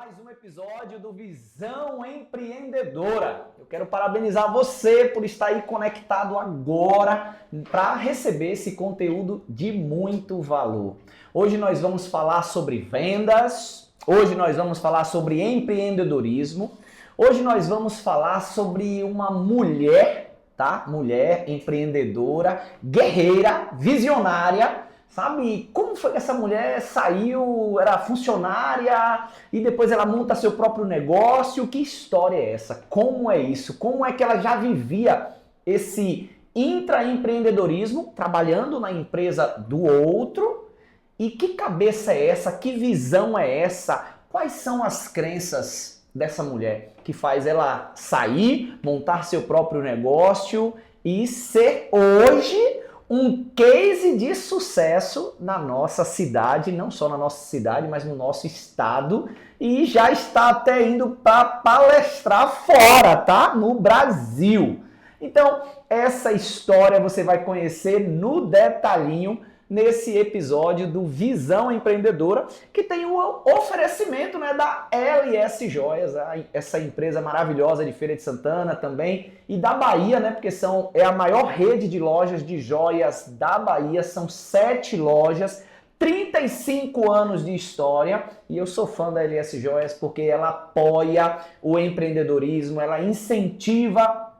mais um episódio do Visão Empreendedora. Eu quero parabenizar você por estar aí conectado agora para receber esse conteúdo de muito valor. Hoje nós vamos falar sobre vendas, hoje nós vamos falar sobre empreendedorismo, hoje nós vamos falar sobre uma mulher, tá? Mulher empreendedora, guerreira, visionária. Sabe, como foi que essa mulher saiu, era funcionária e depois ela monta seu próprio negócio? Que história é essa? Como é isso? Como é que ela já vivia esse intraempreendedorismo, trabalhando na empresa do outro? E que cabeça é essa? Que visão é essa? Quais são as crenças dessa mulher que faz ela sair, montar seu próprio negócio e ser hoje um case de sucesso na nossa cidade, não só na nossa cidade, mas no nosso estado, e já está até indo para palestrar fora, tá? No Brasil. Então, essa história você vai conhecer no detalhinho nesse episódio do Visão Empreendedora, que tem o oferecimento, né, da LS Joias, essa empresa maravilhosa de Feira de Santana também, e da Bahia, né, porque é a maior rede de lojas de joias da Bahia, são 7 lojas, 35 anos de história, e eu sou fã da LS Joias porque ela apoia o empreendedorismo, ela incentiva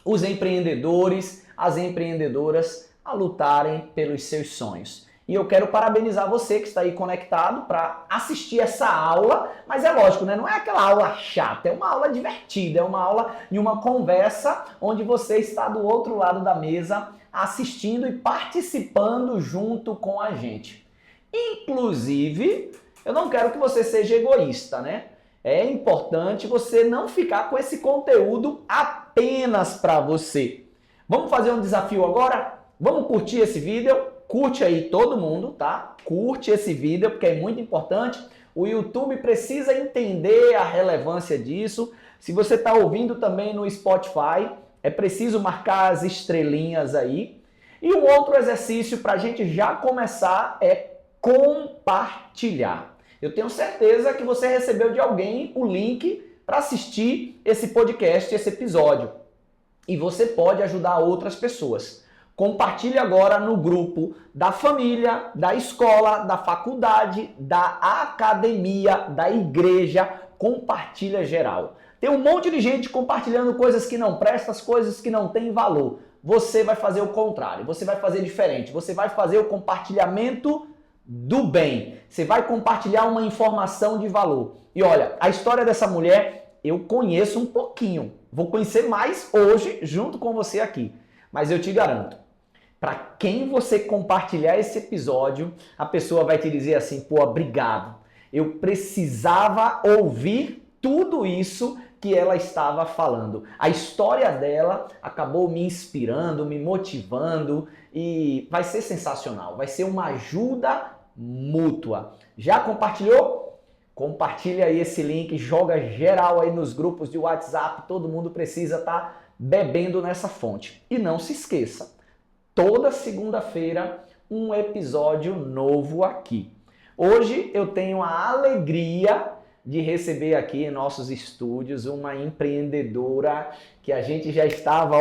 os empreendedores, as empreendedoras a lutarem pelos seus sonhos. E eu quero parabenizar você que está aí conectado para assistir essa aula, mas é lógico, né? Não é aquela aula chata, é uma aula divertida, é uma aula de uma conversa onde você está do outro lado da mesa assistindo e participando junto com a gente. Inclusive, eu não quero que você seja egoísta, né? É importante você não ficar com esse conteúdo apenas para você. Vamos fazer um desafio agora? Vamos curtir esse vídeo? Curte aí todo mundo, tá? Curte esse vídeo porque é muito importante. O YouTube precisa entender a relevância disso. Se você está ouvindo também no Spotify, é preciso marcar as estrelinhas aí. E um outro exercício para a gente já começar é compartilhar. Eu tenho certeza que você recebeu de alguém o link para assistir esse podcast, esse episódio. E você pode ajudar outras pessoas. Compartilhe agora no grupo da família, da escola, da faculdade, da academia, da igreja. Compartilha geral. Tem um monte de gente compartilhando coisas que não prestam, as coisas que não têm valor. Você vai fazer o contrário, você vai fazer diferente. Você vai fazer o compartilhamento do bem. Você vai compartilhar uma informação de valor. E olha, a história dessa mulher eu conheço um pouquinho. Vou conhecer mais hoje junto com você aqui. Mas eu te garanto, para quem você compartilhar esse episódio, a pessoa vai te dizer assim, pô, obrigado. Eu precisava ouvir tudo isso que ela estava falando. A história dela acabou me inspirando, me motivando e vai ser sensacional. Vai ser uma ajuda mútua. Já compartilhou? Compartilha aí esse link, joga geral aí nos grupos de WhatsApp. Todo mundo precisa estar bebendo nessa fonte. E não se esqueça, toda segunda-feira um episódio novo aqui. Hoje eu tenho a alegria de receber aqui em nossos estúdios uma empreendedora que a gente já estava,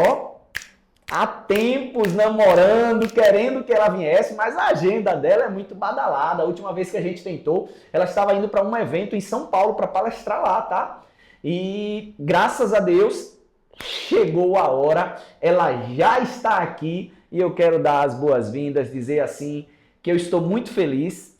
há tempos namorando, querendo que ela viesse, mas a agenda dela é muito badalada. A última vez que a gente tentou, ela estava indo para um evento em São Paulo para palestrar lá, tá? E graças a Deus chegou a hora, ela já está aqui e eu quero dar as boas-vindas, dizer assim que eu estou muito feliz,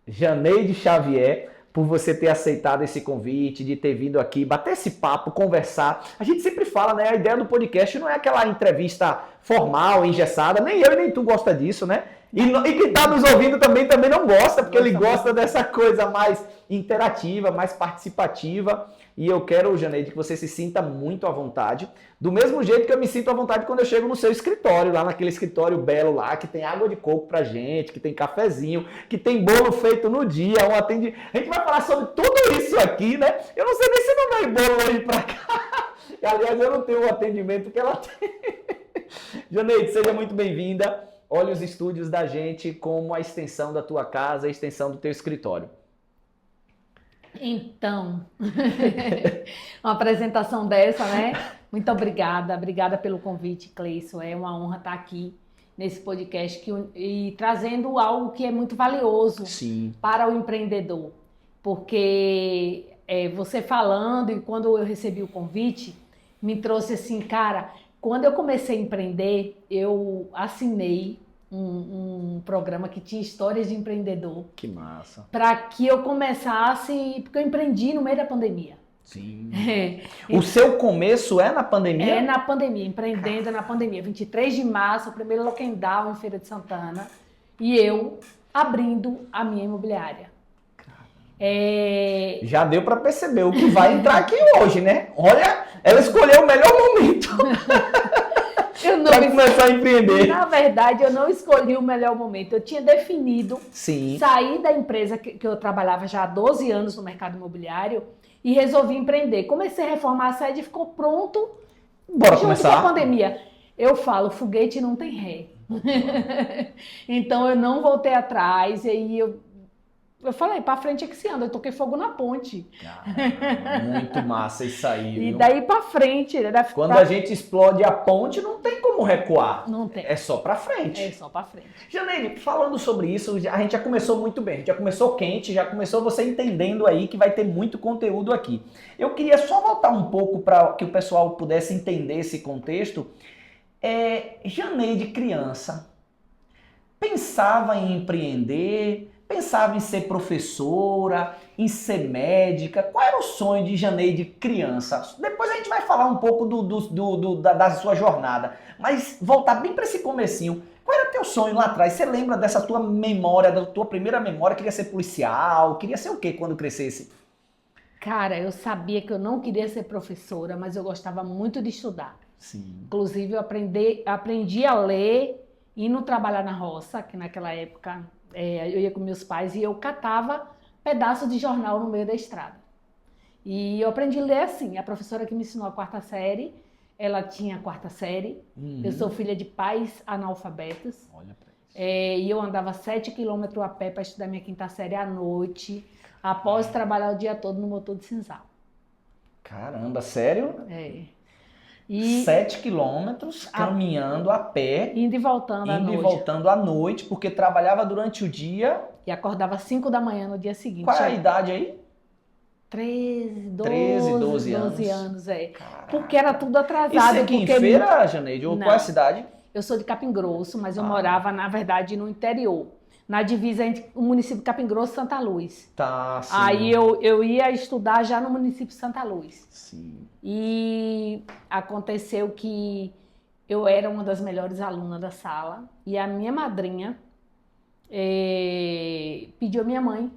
Janeide Xavier, por você ter aceitado esse convite, de ter vindo aqui, bater esse papo, conversar. A gente sempre fala, né? A ideia do podcast não é aquela entrevista formal, engessada, nem eu e nem tu gosta disso, né? E quem está nos ouvindo também não gosta, porque ele gosta dessa coisa mais interativa, mais participativa. E eu quero, Janeide, que você se sinta muito à vontade. Do mesmo jeito que eu me sinto à vontade quando eu chego no seu escritório, lá naquele escritório belo lá, que tem água de coco pra gente, que tem cafezinho, que tem bolo feito no dia, A gente vai falar sobre tudo isso aqui, né? Eu não sei nem se não vai bolo hoje pra cá. Aliás, eu não tenho o atendimento que ela tem. Janeide, seja muito bem-vinda. Olha os estúdios da gente como a extensão da tua casa, a extensão do teu escritório. Então, uma apresentação dessa, né? Muito obrigada pelo convite, Cleison. É uma honra estar aqui nesse podcast e trazendo algo que é muito valioso Sim. para o empreendedor. Porque você falando e quando eu recebi o convite, me trouxe assim, cara, quando eu comecei a empreender, eu assinei um programa que tinha histórias de empreendedor. Que massa. Para que eu começasse, porque eu empreendi no meio da pandemia. Sim. O seu começo é na pandemia? É na pandemia, empreendendo na pandemia. 23 de março, o primeiro lockdown em Feira de Santana. E eu abrindo a minha imobiliária. Já deu para perceber o que vai entrar aqui hoje, né? Olha, ela escolheu o melhor momento para começar a empreender. Na verdade, eu não escolhi o melhor momento. Eu tinha definido sair da empresa que eu trabalhava já há 12 anos no mercado imobiliário e resolvi empreender. Comecei a reformar a sede e ficou pronto. Bora começar. Com a pandemia. Eu falo, foguete não tem ré. Então eu não voltei atrás e aí eu falei, pra frente é que se anda, eu toquei fogo na ponte. Caramba, muito massa isso aí. E daí pra frente. Quando a gente explode a ponte, não tem como recuar. Não tem. É só pra frente. É só pra frente. Janeide, falando sobre isso, a gente já começou muito bem. A gente já começou quente, já começou você entendendo aí que vai ter muito conteúdo aqui. Eu queria só voltar um pouco para que o pessoal pudesse entender esse contexto. Janeide, criança, pensava em empreender, pensava em ser professora, em ser médica. Qual era o sonho de Janeide criança? Depois a gente vai falar um pouco da sua jornada, mas voltar bem para esse comecinho. Qual era teu sonho lá atrás? Você lembra dessa tua memória, da tua primeira memória? Queria ser policial? Queria ser o quê quando crescesse? Cara, eu sabia que eu não queria ser professora, mas eu gostava muito de estudar. Sim. Inclusive, eu aprendi a ler, indo trabalhar na roça, que naquela época eu ia com meus pais e eu catava pedaços de jornal no meio da estrada. E eu aprendi a ler assim. A professora que me ensinou a 4ª série, ela tinha a 4ª série. Eu sou filha de pais analfabetos. Olha pra isso. E eu andava 7 quilômetros a pé para estudar minha 5ª série à noite, após trabalhar o dia todo no motor de senzal. Caramba, sério? 7 quilômetros caminhando a pé. Indo e voltando à noite. Indo e voltando à noite, porque trabalhava durante o dia. E acordava às 5 da manhã no dia seguinte. Qual é a idade aí? 13, 12 anos. Caraca. Porque era tudo atrasado. Isso aqui em Feira, Janeide? Ou qual é a cidade? Eu sou de Capim Grosso, mas eu morava, na verdade, no interior. Na divisa entre o município de Capim Grosso e Santa Luz. Tá, sim. Aí eu ia estudar já no município de Santa Luz. Sim. E aconteceu que eu era uma das melhores alunas da sala. E a minha madrinha pediu a minha mãe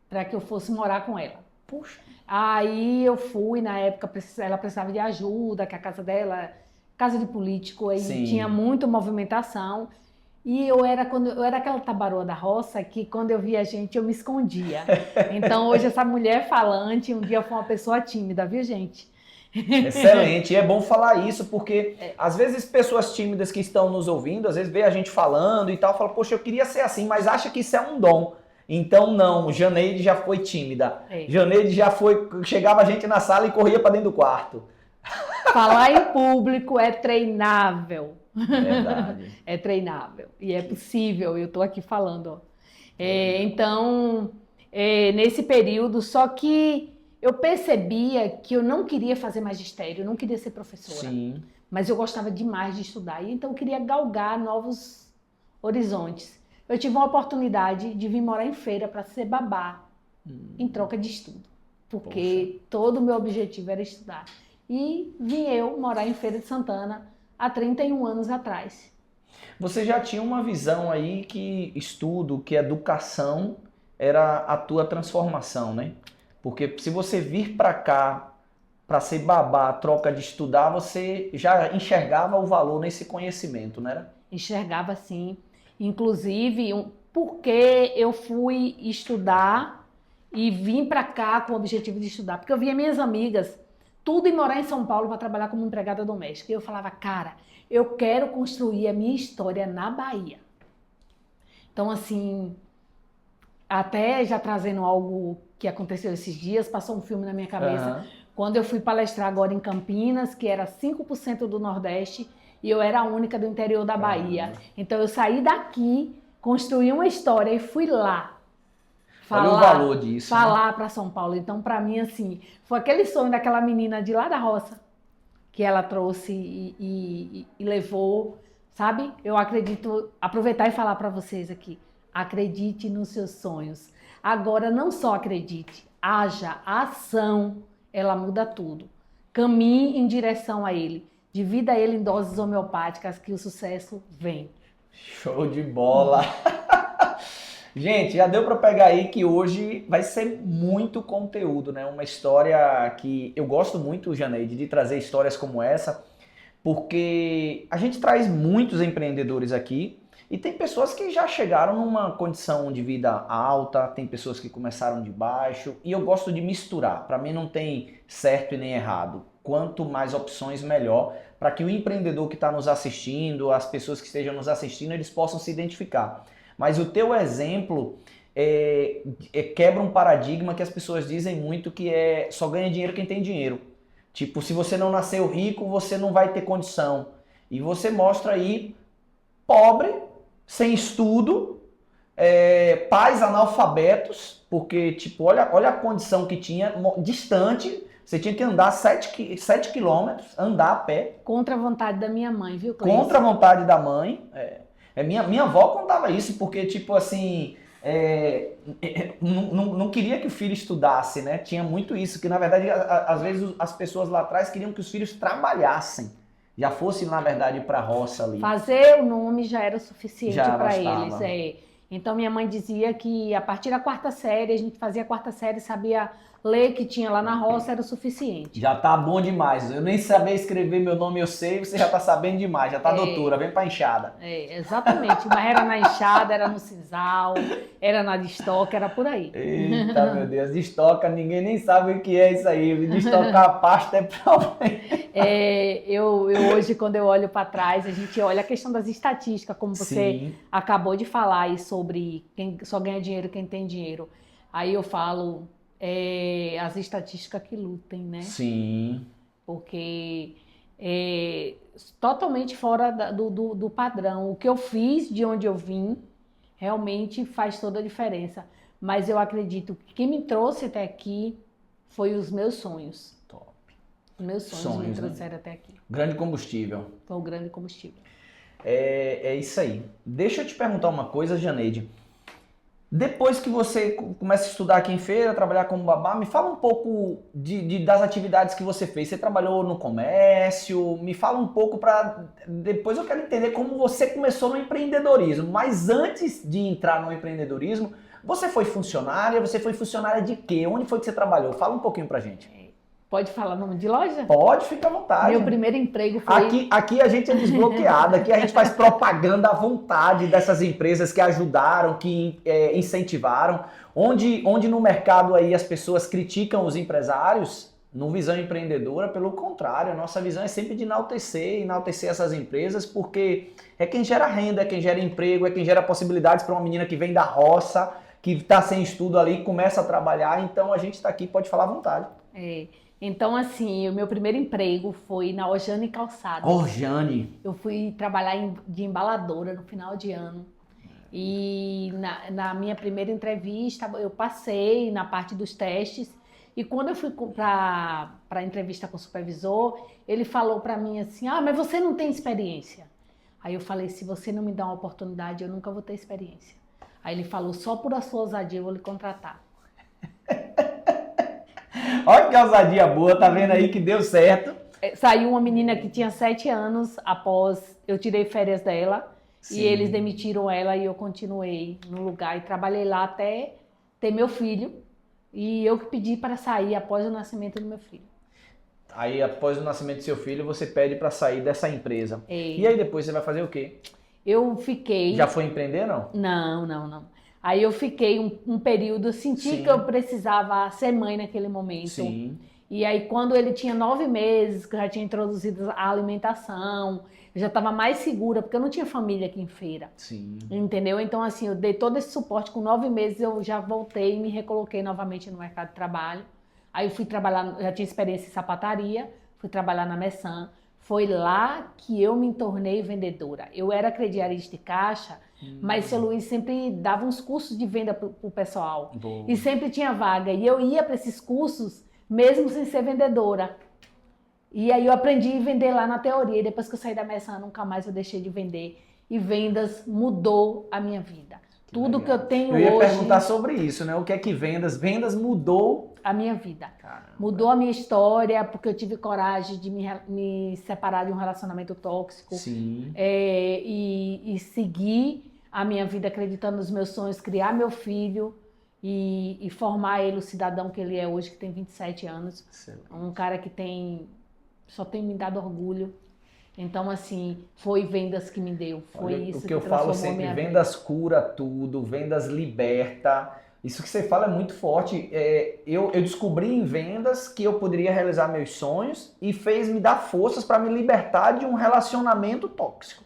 para que eu fosse morar com ela. Puxa. Aí eu fui, na época ela precisava de ajuda, que a casa dela, casa de político, aí tinha muita movimentação. E eu era aquela tabaroa da roça que quando eu via gente eu me escondia. Então hoje essa mulher falante, um dia foi uma pessoa tímida, viu, gente? Excelente, e é bom falar isso porque às vezes pessoas tímidas que estão nos ouvindo, às vezes vê a gente falando e tal, fala, poxa, eu queria ser assim, mas acha que isso é um dom. Então não, Janeide já foi tímida. Janeide já foi, chegava a gente na sala e corria para dentro do quarto. Falar em público é treinável. Verdade. É treinável e é possível, eu estou aqui falando. Então, nesse período, só que eu percebia que eu não queria fazer magistério, eu não queria ser professora. Sim. Mas eu gostava demais de estudar, e então eu queria galgar novos horizontes. Eu tive uma oportunidade de vir morar em Feira para ser babá, em troca de estudo, porque todo o meu objetivo era estudar. E vim eu morar em Feira de Santana há 31 anos atrás. Você já tinha uma visão aí que estudo, que educação era a tua transformação, né? Porque se você vir para cá para ser babá, troca de estudar, você já enxergava o valor nesse conhecimento, não era? Enxergava sim. Inclusive, porque eu fui estudar e vim para cá com o objetivo de estudar. Porque eu via minhas amigas tudo em morar em São Paulo para trabalhar como empregada doméstica. E eu falava, cara, eu quero construir a minha história na Bahia. Então, assim, até já trazendo algo que aconteceu esses dias, passou um filme na minha cabeça. Aham. Quando eu fui palestrar agora em Campinas, que era 5% do Nordeste, e eu era a única do interior da Bahia. Caramba. Então eu saí daqui, construí uma história e fui lá. Olha o valor disso, né? Falar para São Paulo. Então, para mim, assim, foi aquele sonho daquela menina de lá da roça, que ela trouxe e levou, sabe? Eu acredito, aproveitar e falar para vocês aqui, acredite nos seus sonhos. Agora, não só acredite, haja ação, ela muda tudo. Caminhe em direção a ele, divida ele em doses homeopáticas que o sucesso vem. Show de bola! Gente, já deu para pegar aí que hoje vai ser muito conteúdo, né? Uma história que eu gosto muito, Janeide, de trazer histórias como essa, porque a gente traz muitos empreendedores aqui e tem pessoas que já chegaram numa condição de vida alta, tem pessoas que começaram de baixo e eu gosto de misturar. Para mim não tem certo e nem errado. Quanto mais opções, melhor, para que o empreendedor que está nos assistindo, as pessoas que estejam nos assistindo, eles possam se identificar. Mas o teu exemplo quebra um paradigma que as pessoas dizem muito que só ganha dinheiro quem tem dinheiro. Tipo, se você não nasceu rico, você não vai ter condição. E você mostra aí pobre, sem estudo, pais analfabetos, porque tipo, olha a condição que tinha, distante, você tinha que andar 7 quilômetros, andar a pé. Contra a vontade da minha mãe, viu, Cleice? Contra a vontade da mãe. Minha avó contava isso porque, tipo assim, não queria que o filho estudasse, né? Tinha muito isso, que na verdade, às vezes as pessoas lá atrás queriam que os filhos trabalhassem, já fossem, na verdade, para a roça ali. Fazer o nome já era o suficiente para bastava. eles. Então minha mãe dizia que a partir da 4ª série, a gente fazia a 4ª série, sabia ler que tinha lá na roça, era o suficiente. Já tá bom demais. Eu nem sabia escrever meu nome, eu sei, você já tá sabendo demais. Já tá doutora, vem pra enxada. Exatamente. Mas era na enxada, era no sisal, era na destoca, era por aí. Eita, meu Deus, destoca, ninguém nem sabe o que é isso aí. Destocar a pasta é problema. Eu hoje, quando eu olho para trás, a gente olha a questão das estatísticas, como você Sim. acabou de falar aí sobre quem só ganha dinheiro quem tem dinheiro. Aí eu falo... as estatísticas que lutem, né? Sim. Porque totalmente fora do padrão. O que eu fiz, de onde eu vim, realmente faz toda a diferença. Mas eu acredito que quem me trouxe até aqui foi os meus sonhos. Top. Os meus sonhos me trouxeram, né? Até aqui. Grande combustível. Foi o grande combustível. É isso aí. Deixa eu te perguntar uma coisa, Janeide. Depois que você começa a estudar aqui em feira, trabalhar como babá, me fala um pouco das atividades que você fez. Você trabalhou no comércio? Me fala um pouco para... Depois eu quero entender como você começou no empreendedorismo. Mas antes de entrar no empreendedorismo, você foi funcionária? Você foi funcionária de quê? Onde foi que você trabalhou? Fala um pouquinho pra gente. Pode falar o nome de loja? Pode, fica à vontade. Meu primeiro emprego foi... Aqui a gente é desbloqueado, aqui a gente faz propaganda à vontade dessas empresas que ajudaram, que incentivaram. Onde no mercado aí as pessoas criticam os empresários, no Visão Empreendedora, pelo contrário, a nossa visão é sempre de enaltecer essas empresas, porque é quem gera renda, é quem gera emprego, é quem gera possibilidades para uma menina que vem da roça, que está sem estudo ali, começa a trabalhar. Então a gente está aqui, pode falar à vontade. Então, assim, o meu primeiro emprego foi na Orjane Calçados. Orjane. Eu fui trabalhar de embaladora no final de ano. E na minha primeira entrevista, eu passei na parte dos testes. E quando eu fui para a entrevista com o supervisor, ele falou para mim assim, mas você não tem experiência. Aí eu falei, se você não me dá uma oportunidade, eu nunca vou ter experiência. Aí ele falou, só por a sua ousadia eu vou lhe contratar. Olha que ousadia boa, tá vendo aí que deu certo. Saiu uma menina que tinha 7 anos após eu tirei férias dela. Sim. E eles demitiram ela e eu continuei no lugar e trabalhei lá até ter meu filho. E eu que pedi para sair após o nascimento do meu filho. Aí após o nascimento do seu filho, você pede para sair dessa empresa. E aí depois você vai fazer o quê? Eu fiquei... Já foi empreender, não? Não. Aí eu fiquei um período, eu senti que eu precisava ser mãe naquele momento. Sim. E aí, quando ele tinha 9 meses, que eu já tinha introduzido a alimentação, eu já estava mais segura, porque eu não tinha família aqui em Feira. Sim. Entendeu? Então, assim, eu dei todo esse suporte. Com 9 meses, eu já voltei e me recoloquei novamente no mercado de trabalho. Aí eu fui trabalhar, já tinha experiência em sapataria, fui trabalhar na Messan. Foi lá que eu me tornei vendedora. Eu era crediarista de caixa, mas o seu Luiz sempre dava uns cursos de venda para o pessoal. Boa. E sempre tinha vaga. E eu ia para esses cursos, mesmo sem ser vendedora. E aí eu aprendi a vender lá na teoria. E depois que eu saí da Messan, nunca mais eu deixei de vender. E vendas mudou a minha vida. Tudo que eu tenho hoje... Eu ia perguntar sobre isso, né? O que é que vendas? Vendas mudou... a minha vida. Caramba. Mudou a minha história, porque eu tive coragem de me separar de um relacionamento tóxico. Sim. E seguir a minha vida acreditando nos meus sonhos, criar meu filho e formar ele o cidadão que ele é hoje, que tem 27 anos. Excelente. Um cara que só tem me dado orgulho. Então, assim, foi vendas que me deu. Foi Olha, isso o que eu falo sempre, vendas cura tudo, vendas liberta. Isso que você fala é muito forte. Eu descobri em vendas que eu poderia realizar meus sonhos e fez me dar forças para me libertar de um relacionamento tóxico.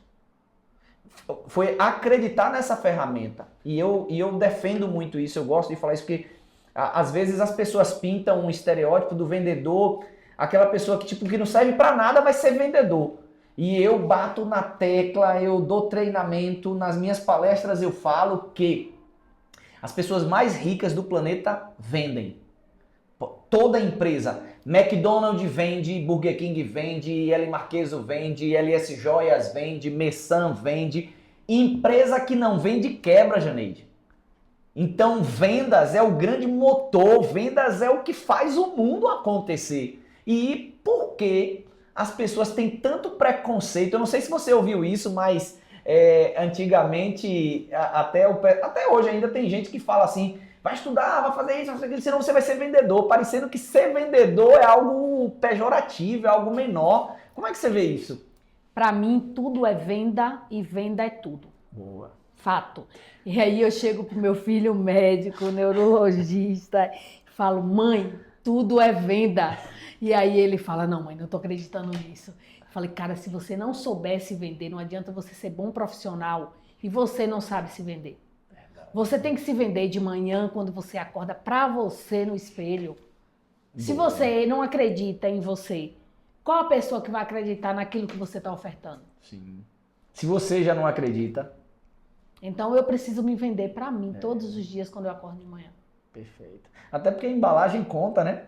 Foi acreditar nessa ferramenta. E eu defendo muito isso, eu gosto de falar isso, porque às vezes as pessoas pintam um estereótipo do vendedor, aquela pessoa que não serve para nada vai ser vendedor. E eu bato na tecla, eu dou treinamento, nas minhas palestras eu falo que as pessoas mais ricas do planeta vendem. Toda empresa, McDonald's vende, Burger King vende, L Marqueso vende, LS Joias vende, Messan vende. Empresa que não vende quebra, Janeide. Então vendas é o grande motor, vendas é o que faz o mundo acontecer. E por que as pessoas têm tanto preconceito? Eu não sei se você ouviu isso, mas antigamente, até hoje ainda tem gente que fala assim, vai estudar, vai fazer isso, senão você vai ser vendedor, parecendo que ser vendedor é algo pejorativo, é algo menor. Como é que você vê isso? Para mim, tudo é venda e venda é tudo. Boa. Fato. E aí eu chego pro meu filho médico, neurologista, e falo, mãe, tudo é venda. E aí ele fala, não, mãe, não tô acreditando nisso. Eu falei, cara, se você não soubesse vender, não adianta você ser bom profissional e você não sabe se vender. Você tem que se vender de manhã, quando você acorda, pra você no espelho. Se você não acredita em você, qual a pessoa que vai acreditar naquilo que você está ofertando? Sim. Se você já não acredita... Então eu preciso me vender para mim todos os dias quando eu acordo de manhã. Perfeito. Até porque a embalagem conta, né?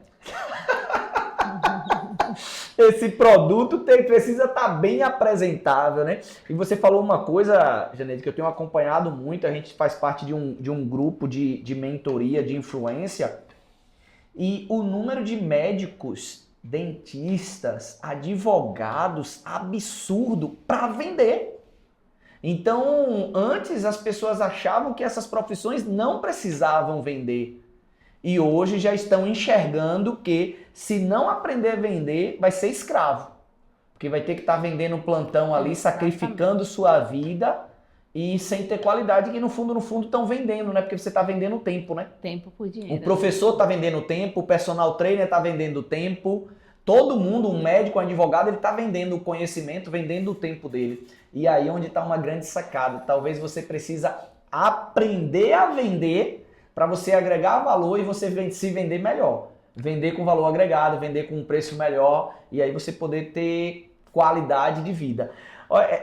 Esse produto precisa estar bem apresentável, né? E você falou uma coisa, Janeide, que eu tenho acompanhado muito, a gente faz parte de um grupo de mentoria, de influência, e o número de médicos, dentistas, advogados, absurdo para vender. Então, antes as pessoas achavam que essas profissões não precisavam vender. E hoje já estão enxergando que se não aprender a vender, vai ser escravo. Porque vai ter que estar vendendo plantão ali, sacrificando sua vida e sem ter qualidade, que no fundo estão vendendo, né? Porque você está vendendo tempo, né? Tempo por dinheiro. O professor está vendendo tempo, o personal trainer está vendendo tempo, todo mundo, um médico, um advogado, ele está vendendo o conhecimento, vendendo o tempo dele. E aí onde está uma grande sacada. Talvez você precisa aprender a vender para você agregar valor e você se vender melhor. Vender com valor agregado, vender com um preço melhor e aí você poder ter qualidade de vida.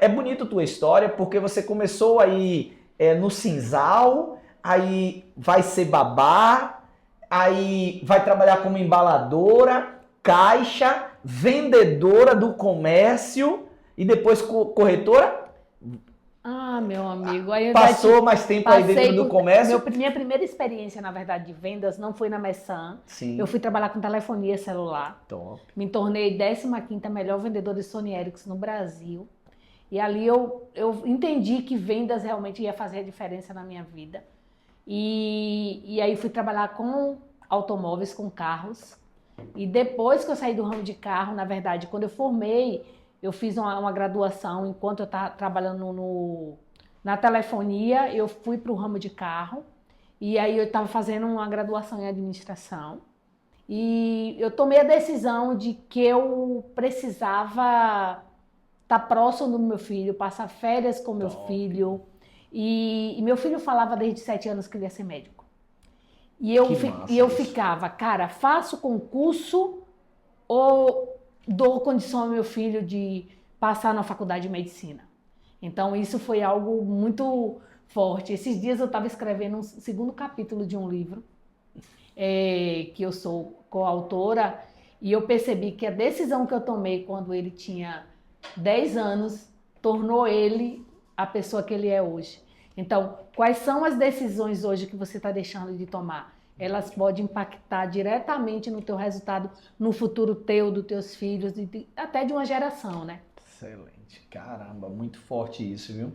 É bonito a tua história porque você começou aí no Sinzal, aí vai ser babá, aí vai trabalhar como embaladora, caixa, vendedora do comércio e depois corretora. Ah, meu amigo. Aí passou mais tempo aí dentro do comércio? Minha primeira experiência, na verdade, de vendas não foi na Messan. Sim. Eu fui trabalhar com telefonia celular. Top. Me tornei 15ª melhor vendedora de Sony Ericsson no Brasil. E ali eu entendi que vendas realmente ia fazer a diferença na minha vida. E aí fui trabalhar com automóveis, com carros. E depois que eu saí do ramo de carro, na verdade, quando eu formei, eu fiz uma graduação. Enquanto eu estava trabalhando na telefonia, eu fui para o ramo de carro. E aí eu estava fazendo uma graduação em administração. E eu tomei a decisão de que eu precisava estar próximo do meu filho, passar férias com meu filho. E meu filho falava desde 7 anos que ele ia ser médico. E eu ficava, cara, faço concurso ou dou condição ao meu filho de passar na faculdade de medicina? Então isso foi algo muito forte. Esses dias eu estava escrevendo um segundo capítulo de um livro, que eu sou coautora, e eu percebi que a decisão que eu tomei quando ele tinha 10 anos tornou ele a pessoa que ele é hoje. Então, quais são as decisões hoje que você está deixando de tomar? Elas podem impactar diretamente no teu resultado, no futuro teu, dos teus filhos, até de uma geração, né? Excelente. Caramba, muito forte isso, viu?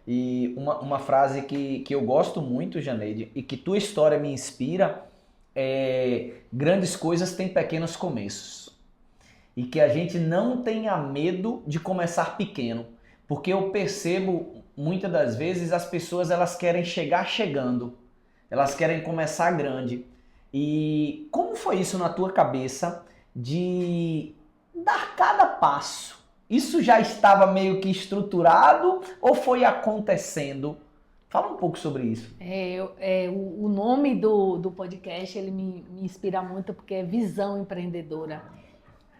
E uma frase que eu gosto muito, Janeide, e que tua história me inspira é: grandes coisas têm pequenos começos. E que a gente não tenha medo de começar pequeno. Porque eu percebo, muitas das vezes, as pessoas elas querem chegar chegando. Elas querem começar grande. E como foi isso na tua cabeça de dar cada passo? Isso já estava meio que estruturado ou foi acontecendo? Fala um pouco sobre isso. O nome do podcast ele me inspira muito porque é visão empreendedora.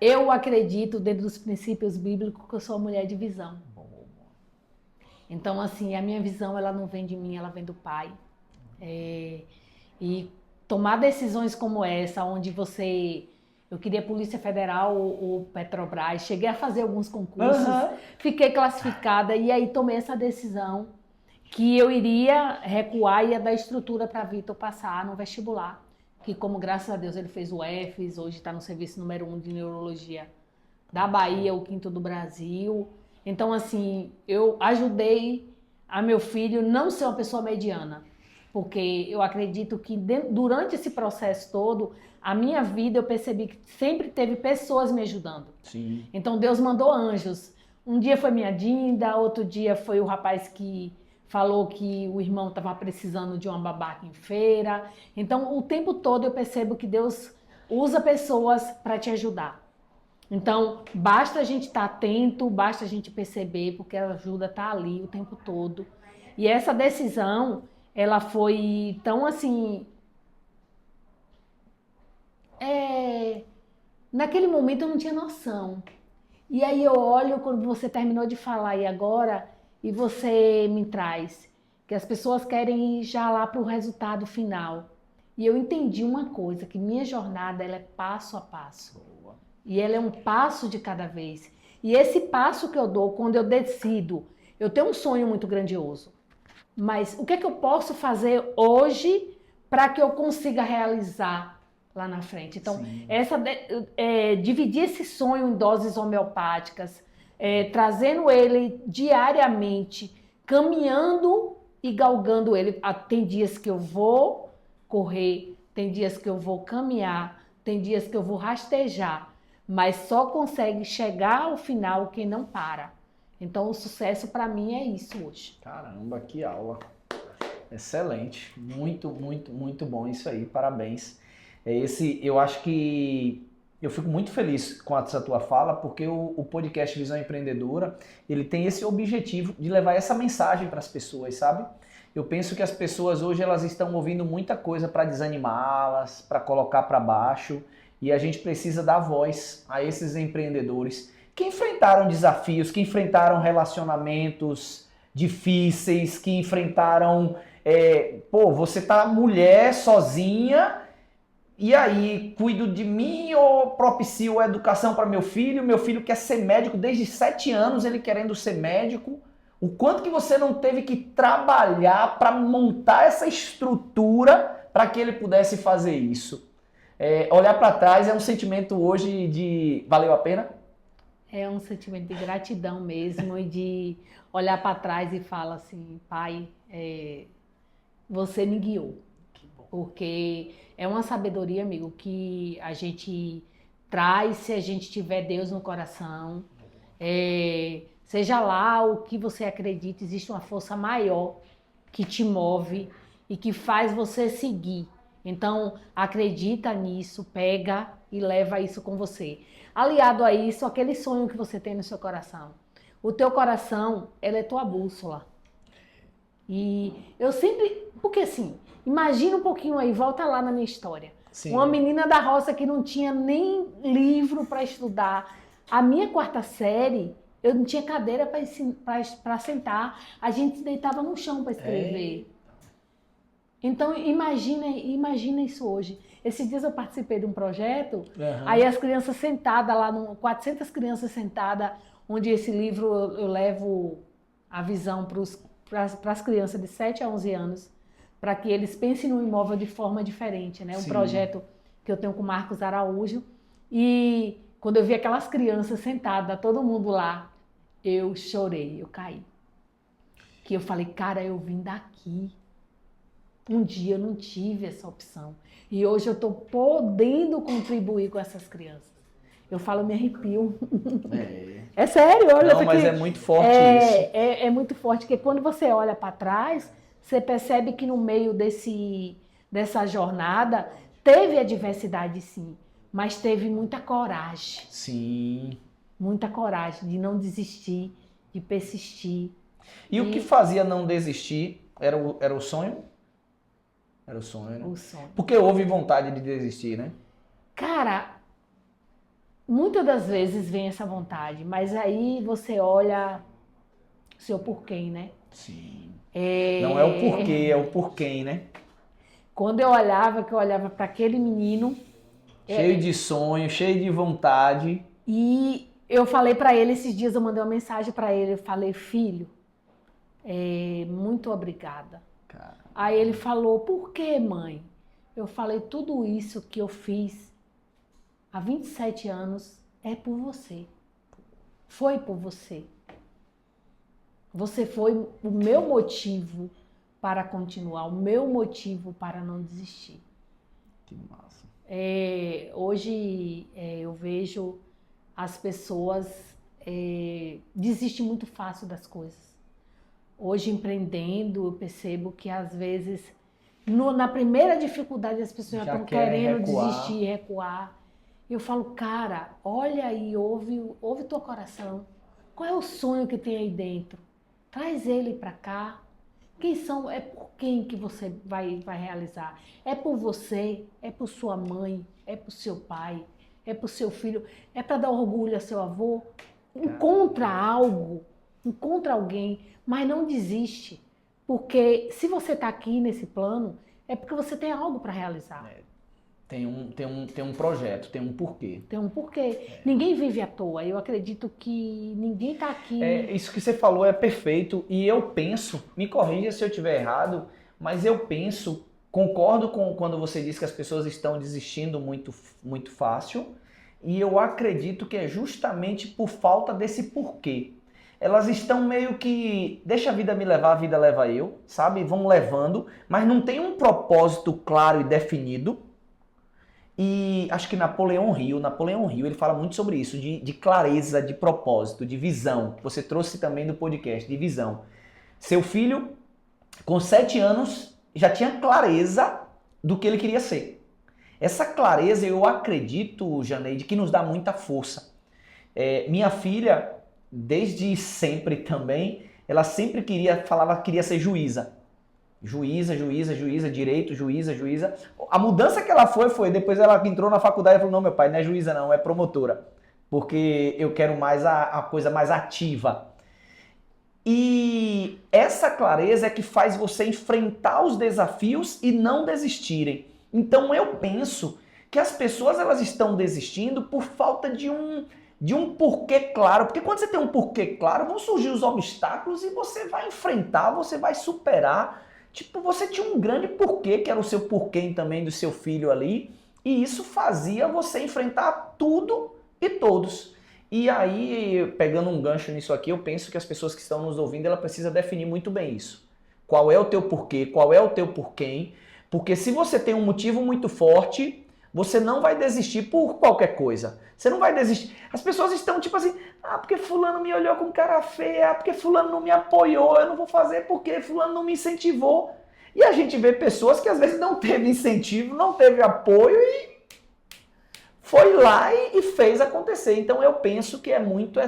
Eu acredito, dentro dos princípios bíblicos, que eu sou uma mulher de visão. Então, assim, a minha visão ela não vem de mim, ela vem do Pai. E tomar decisões como essa, onde eu queria Polícia Federal ou Petrobras, cheguei a fazer alguns concursos, fiquei classificada e aí tomei essa decisão que eu iria recuar e ia dar estrutura para Vitor passar no vestibular, que como graças a Deus ele fez o EFES, hoje está no serviço número 1 de neurologia da Bahia, o 5º do Brasil. Então, assim, eu ajudei a meu filho não ser uma pessoa mediana, porque eu acredito que durante esse processo todo, a minha vida eu percebi que sempre teve pessoas me ajudando. Sim. Então Deus mandou anjos. Um dia foi minha Dinda, outro dia foi o rapaz que falou que o irmão estava precisando de uma babá em feira. Então o tempo todo eu percebo que Deus usa pessoas para te ajudar. Então basta a gente estar atento, basta a gente perceber, porque a ajuda está ali o tempo todo. E essa decisão ela foi tão assim... Naquele momento eu não tinha noção. E aí eu olho quando você terminou de falar e agora, e você me traz que as pessoas querem ir já lá para o resultado final. E eu entendi uma coisa, que minha jornada ela é passo a passo. E ela é um passo de cada vez. E esse passo que eu dou, quando eu decido, eu tenho um sonho muito grandioso. Mas o que é que eu posso fazer hoje para que eu consiga realizar lá na frente? Então, dividir esse sonho em doses homeopáticas, trazendo ele diariamente, caminhando e galgando ele. Tem dias que eu vou correr, tem dias que eu vou caminhar, tem dias que eu vou rastejar, mas só consegue chegar ao final quem não para. Então, o sucesso para mim é isso hoje. Caramba, que aula. Excelente. Muito, muito, muito bom isso aí. Parabéns. Eu acho que eu fico muito feliz com essa tua fala, porque o podcast Visão Empreendedora, ele tem esse objetivo de levar essa mensagem para as pessoas, sabe? Eu penso que as pessoas hoje elas estão ouvindo muita coisa para desanimá-las, para colocar para baixo, e a gente precisa dar voz a esses empreendedores que enfrentaram desafios, que enfrentaram relacionamentos difíceis, que enfrentaram... você tá mulher, sozinha, e aí cuido de mim ou propicio a educação para meu filho quer ser médico desde 7 anos, ele querendo ser médico. O quanto que você não teve que trabalhar para montar essa estrutura para que ele pudesse fazer isso. Olhar para trás é um sentimento hoje de valeu a pena? É um sentimento de gratidão mesmo e de olhar para trás e falar assim, Pai, você me guiou. Porque é uma sabedoria, amigo, que a gente traz se a gente tiver Deus no coração. Seja lá o que você acredita, existe uma força maior que te move e que faz você seguir. Então, acredita nisso, pega e leva isso com você. Aliado a isso, aquele sonho que você tem no seu coração. O teu coração, ela é tua bússola. E eu sempre... Porque assim, imagina um pouquinho aí, volta lá na minha história. Sim. Uma menina da roça que não tinha nem livro para estudar. A minha quarta série, eu não tinha cadeira para sentar. A gente deitava no chão para escrever. Então, imagina isso hoje. Esses dias eu participei de um projeto, aí as crianças sentadas lá, 400 crianças sentadas, onde esse livro eu levo a visão para as crianças de 7 a 11 anos, para que eles pensem no imóvel de forma diferente, né? Um projeto que eu tenho com o Marcos Araújo. E quando eu vi aquelas crianças sentadas, todo mundo lá, eu chorei, eu caí. Que eu falei, cara, eu vim daqui. Um dia eu não tive essa opção. E hoje eu estou podendo contribuir com essas crianças. Eu falo, me arrepio. É sério, olha. Não, mas é muito forte isso. É muito forte, porque quando você olha para trás, você percebe que no meio dessa jornada teve adversidade, sim, mas teve muita coragem. Sim. Muita coragem de não desistir, de persistir. E o que fazia não desistir era o sonho? Era o sonho, né? O sonho. Porque houve vontade de desistir, né? Cara, muitas das vezes vem essa vontade, mas aí você olha o seu porquê, né? Sim. Não é o porquê, é o porquê, né? Quando eu olhava para aquele menino... Cheio de sonho, cheio de vontade. E eu falei para ele, esses dias eu mandei uma mensagem para ele, eu falei, filho, muito obrigada. Cara. Aí ele falou, por que, mãe? Eu falei, tudo isso que eu fiz há 27 anos é por você. Foi por você. Você foi o meu motivo para continuar, o meu motivo para não desistir. Que massa. Hoje eu vejo as pessoas desistem muito fácil das coisas. Hoje, empreendendo, eu percebo que às vezes, na primeira dificuldade, as pessoas já estão querendo desistir, recuar. Eu falo, cara, olha aí, ouve teu coração. Qual é o sonho que tem aí dentro? Traz ele para cá. Quem são? É por quem que você vai realizar? É por você? É por sua mãe? É por seu pai? É por seu filho? É para dar orgulho a seu avô? Encontra algo, encontra alguém, mas não desiste. Porque se você está aqui nesse plano, é porque você tem algo para realizar. Tem um projeto, tem um porquê. Tem um porquê. Ninguém vive à toa. Eu acredito que ninguém está aqui... Isso que você falou é perfeito. E eu penso, me corrija se eu estiver errado, mas eu penso, concordo com quando você diz que as pessoas estão desistindo muito, muito fácil. E eu acredito que é justamente por falta desse porquê. Elas estão meio que, deixa a vida me levar, a vida leva eu, sabe? Vão levando, mas não tem um propósito claro e definido. E acho que Napoleão Hill, ele fala muito sobre isso, de clareza, de propósito, de visão. Você trouxe também no podcast, de visão. Seu filho, com 7 anos, já tinha clareza do que ele queria ser. Essa clareza, eu acredito, Janeide, que nos dá muita força. Minha filha, desde sempre também, ela sempre queria ser juíza. Juíza, direito, juíza. A mudança que ela foi depois ela entrou na faculdade e falou, não, meu pai, não é juíza não, é promotora. Porque eu quero mais a coisa mais ativa. E essa clareza é que faz você enfrentar os desafios e não desistirem. Então eu penso que as pessoas elas estão desistindo por falta de um porquê claro. Porque quando você tem um porquê claro, vão surgir os obstáculos e você vai enfrentar, você vai superar. Tipo, você tinha um grande porquê, que era o seu porquê também do seu filho ali, e isso fazia você enfrentar tudo e todos. E aí, pegando um gancho nisso aqui, eu penso que as pessoas que estão nos ouvindo, ela precisa definir muito bem isso. Qual é o teu porquê, qual é o teu porquê, porque se você tem um motivo muito forte, você não vai desistir por qualquer coisa. Você não vai desistir. As pessoas estão tipo assim, porque fulano me olhou com cara feia, porque fulano não me apoiou, eu não vou fazer porque fulano não me incentivou. E a gente vê pessoas que às vezes não teve incentivo, não teve apoio e foi lá e fez acontecer. Então eu penso que é muito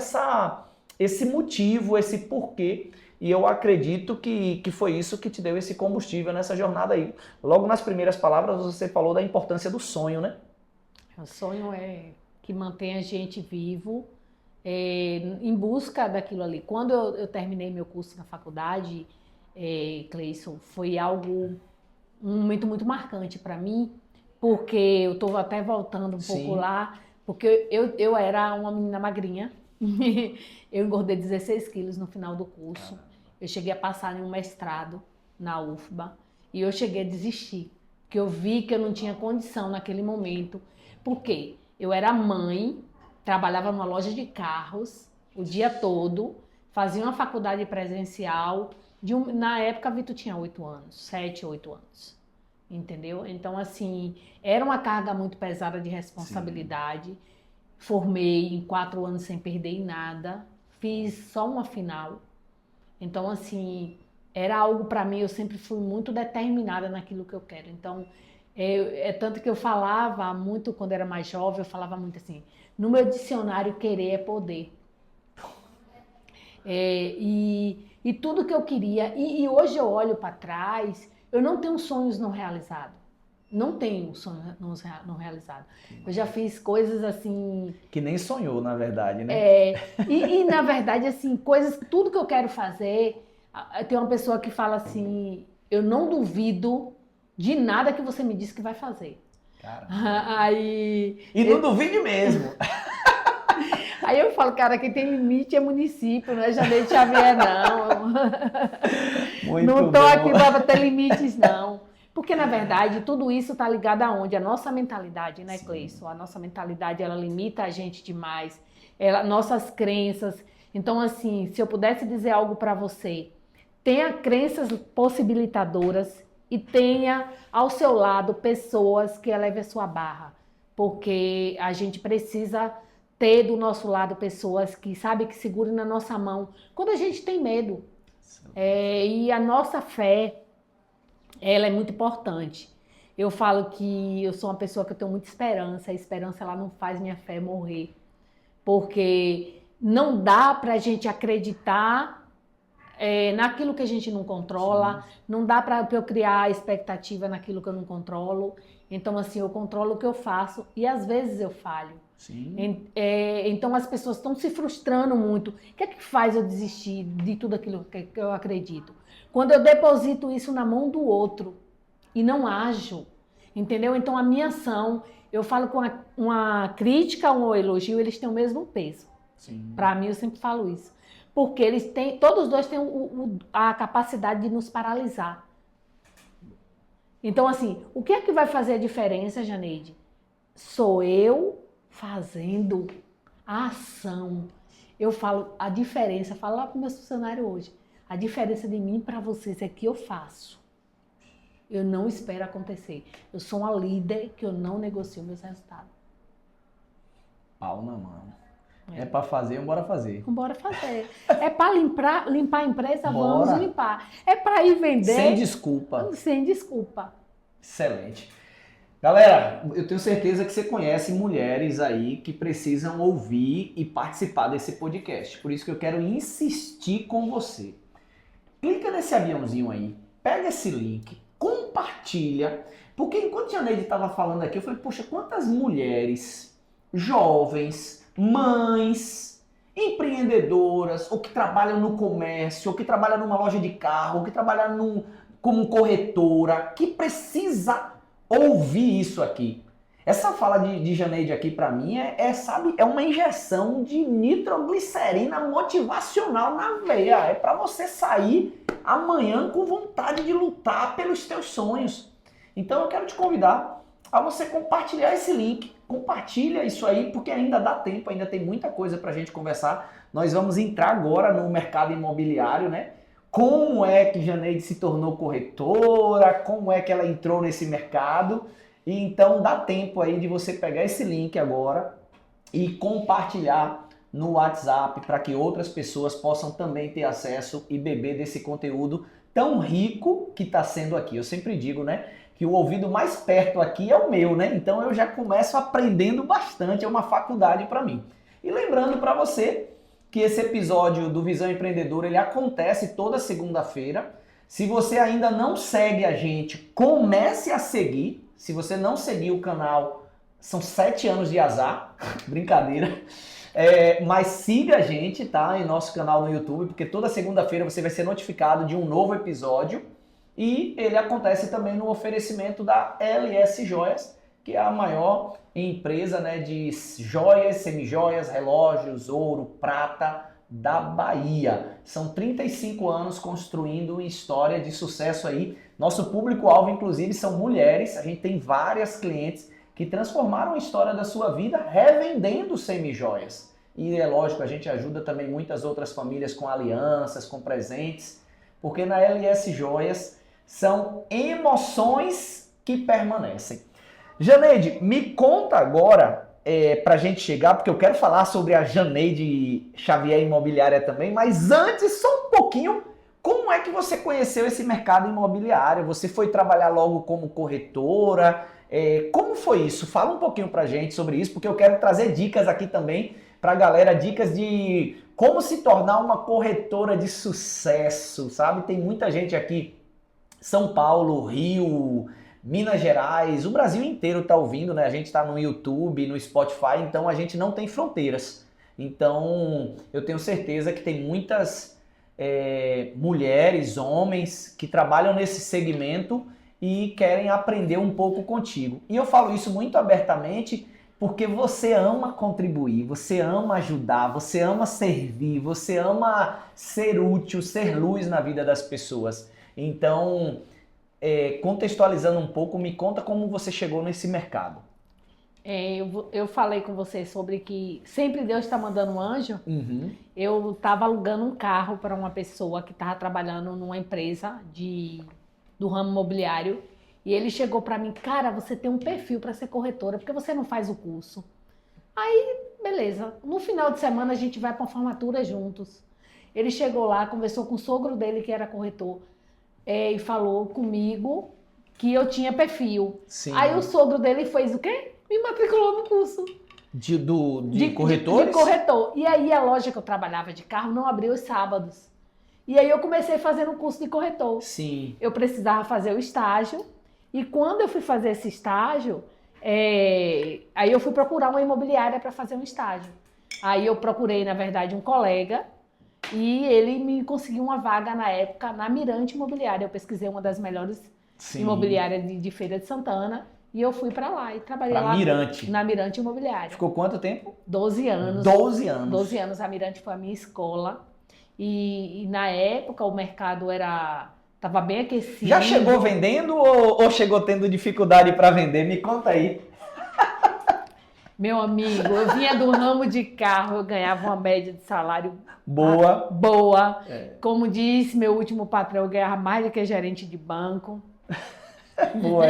esse motivo, esse porquê. E eu acredito que foi isso que te deu esse combustível nessa jornada aí. Logo nas primeiras palavras você falou da importância do sonho, né? O sonho é que mantém a gente vivo, em busca daquilo ali. Quando eu terminei meu curso na faculdade, Cleison, foi um momento muito marcante para mim, porque eu estou até voltando um pouco lá, porque eu era uma menina magrinha, eu engordei 16 quilos no final do curso, eu cheguei a passar em um mestrado na UFBA e eu cheguei a desistir, porque eu vi que eu não tinha condição naquele momento. Por quê? Eu era mãe, trabalhava numa loja de carros o dia todo, fazia uma faculdade presencial. Na época, Vitor tinha 8 anos, 7, 8 anos. Entendeu? Então, assim, era uma carga muito pesada de responsabilidade. Sim. Formei em 4 anos sem perder em nada. Fiz só uma final. Então, assim, era algo para mim, eu sempre fui muito determinada naquilo que eu quero. Então, tanto que eu falava muito, quando era mais jovem, eu falava muito assim, no meu dicionário, querer é poder. E tudo que eu queria, e hoje eu olho para trás, eu não tenho sonhos não realizados. Não tenho sonhos não realizados. Eu já fiz coisas assim... Que nem sonhou, na verdade, né? Na verdade, assim, tudo que eu quero fazer, tem uma pessoa que fala assim, eu não duvido de nada que você me disse que vai fazer. E não duvide mesmo. Aí eu falo, cara, quem tem limite é município, não é Janeiro Xavier, não. Não tô aqui para ter limites, não. Porque, na verdade, tudo isso está ligado aonde? A nossa mentalidade, né, Cleison? A nossa mentalidade, ela limita a gente demais. Nossas crenças. Então, assim, se eu pudesse dizer algo para você, tenha crenças possibilitadoras e tenha ao seu lado pessoas que elevem a sua barra. Porque a gente precisa ter do nosso lado pessoas que, sabe, que segurem na nossa mão quando a gente tem medo. E a nossa fé, ela é muito importante. Eu falo que eu sou uma pessoa que eu tenho muita esperança. A esperança, ela não faz minha fé morrer. Porque não dá pra gente acreditar naquilo que a gente não controla. Sim. Não dá pra eu criar expectativa naquilo que eu não controlo. Então, assim, eu controlo o que eu faço e às vezes eu falho. Sim. Então as pessoas estão se frustrando muito. O que é que faz eu desistir de tudo aquilo que eu acredito? Quando eu deposito isso na mão do outro e não ajo, entendeu? Então a minha ação, eu falo com uma crítica ou um elogio, eles têm o mesmo peso. Para mim, eu sempre falo isso. Porque todos os dois têm a capacidade de nos paralisar. Então, assim, o que é que vai fazer a diferença, Janeide? Sou eu fazendo a ação. Eu falo a diferença, falo lá para o meu funcionário hoje, a diferença de mim para vocês é que eu faço. Eu não espero acontecer. Eu sou uma líder que eu não negocio meus resultados. Pau na mão. É para fazer, bora fazer. Bora fazer. É para limpar a empresa, bora. Vamos limpar. É para ir vender. Sem desculpa. Sem desculpa. Excelente. Galera, eu tenho certeza que você conhece mulheres aí que precisam ouvir e participar desse podcast. Por isso que eu quero insistir com você. Clica nesse aviãozinho aí, pega esse link, compartilha. Porque enquanto a Janeide estava falando aqui, eu falei, poxa, quantas mulheres, jovens, mães, empreendedoras, ou que trabalham no comércio, ou que trabalham numa loja de carro, ou que trabalham como corretora, que precisa ouvir isso aqui. Essa fala de Janeide aqui para mim sabe, é uma injeção de nitroglicerina motivacional na veia. É para você sair amanhã com vontade de lutar pelos teus sonhos. Então eu quero te convidar a você compartilhar esse link. Compartilha isso aí, porque ainda dá tempo, ainda tem muita coisa para a gente conversar. Nós vamos entrar agora no mercado imobiliário, né? Como é que Janeide se tornou corretora, como é que ela entrou nesse mercado. E então dá tempo aí de você pegar esse link agora e compartilhar no WhatsApp para que outras pessoas possam também ter acesso e beber desse conteúdo tão rico que está sendo aqui. Eu sempre digo, né, que o ouvido mais perto aqui é o meu, né? Então eu já começo aprendendo bastante, é uma faculdade para mim. E lembrando para você que esse episódio do Visão Empreendedora, ele acontece toda segunda-feira. Se você ainda não segue a gente, comece a seguir. Se você não seguir o canal, são 7 anos de azar, brincadeira. Mas siga a gente, tá? Em nosso canal no YouTube, porque toda segunda-feira você vai ser notificado de um novo episódio. E ele acontece também no oferecimento da LS Joias, que é a maior empresa, né, de joias, semijoias, relógios, ouro, prata da Bahia. São 35 anos construindo uma história de sucesso aí. Nosso público-alvo, inclusive, são mulheres. A gente tem várias clientes que transformaram a história da sua vida revendendo semijoias. E é lógico, a gente ajuda também muitas outras famílias com alianças, com presentes, porque na LS Joias são emoções que permanecem. Janeide, me conta agora, pra gente chegar, porque eu quero falar sobre a Janeide Xavier Imobiliária também, mas antes, só um pouquinho, como é que você conheceu esse mercado imobiliário? Você foi trabalhar logo como corretora? Como foi isso? Fala um pouquinho pra gente sobre isso, porque eu quero trazer dicas aqui também pra galera, dicas de como se tornar uma corretora de sucesso, sabe? Tem muita gente aqui, São Paulo, Rio, Minas Gerais, o Brasil inteiro está ouvindo, né? A gente está no YouTube, no Spotify, então a gente não tem fronteiras. Então eu tenho certeza que tem muitas mulheres, homens que trabalham nesse segmento e querem aprender um pouco contigo. E eu falo isso muito abertamente porque você ama contribuir, você ama ajudar, você ama servir, você ama ser útil, ser luz na vida das pessoas. Então, contextualizando um pouco, me conta como você chegou nesse mercado. Eu falei com você sobre que sempre Deus está mandando um anjo. Uhum. Eu estava alugando um carro para uma pessoa que estava trabalhando numa empresa do ramo imobiliário. E ele chegou para mim, cara, você tem um perfil para ser corretora, por que você não faz o curso? Aí, beleza. No final de semana a gente vai para uma formatura juntos. Ele chegou lá, conversou com o sogro dele, que era corretor, e falou comigo que eu tinha perfil. Sim. Aí o sogro dele fez o quê? Me matriculou no curso. De corretores? De corretor. E aí a loja que eu trabalhava de carro não abria os sábados. E aí eu comecei fazendo um curso de corretor. Sim. Eu precisava fazer o estágio. E quando eu fui fazer esse estágio, aí eu fui procurar uma imobiliária para fazer um estágio. Aí eu procurei, na verdade, um colega e ele me conseguiu uma vaga na época na Mirante Imobiliária. Eu pesquisei uma das melhores imobiliárias de Feira de Santana e eu fui para lá e trabalhei lá na Mirante Imobiliária. Ficou quanto tempo? 12 anos. 12 anos. 12 anos. A Mirante foi a minha escola e na época o mercado estava bem aquecido. Já chegou vendendo ou chegou tendo dificuldade para vender? Me conta aí. Meu amigo, eu vinha do ramo de carro, eu ganhava uma média de salário boa. Como disse meu último patrão, eu ganhava mais do que gerente de banco. Boa.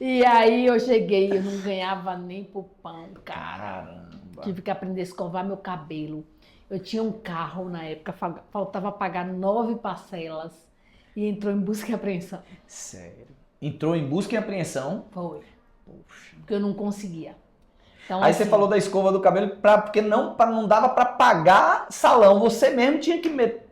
E aí eu cheguei, eu não ganhava nem pro pão, cara. Caramba. Tive que aprender a escovar meu cabelo. Eu tinha um carro na época, faltava pagar 9 parcelas e entrou em busca e apreensão. Sério? Entrou em busca e apreensão? Foi. Poxa. Porque eu não conseguia. Então, aí assim, você falou da escova do cabelo porque não dava para pagar salão, você mesmo tinha que meter.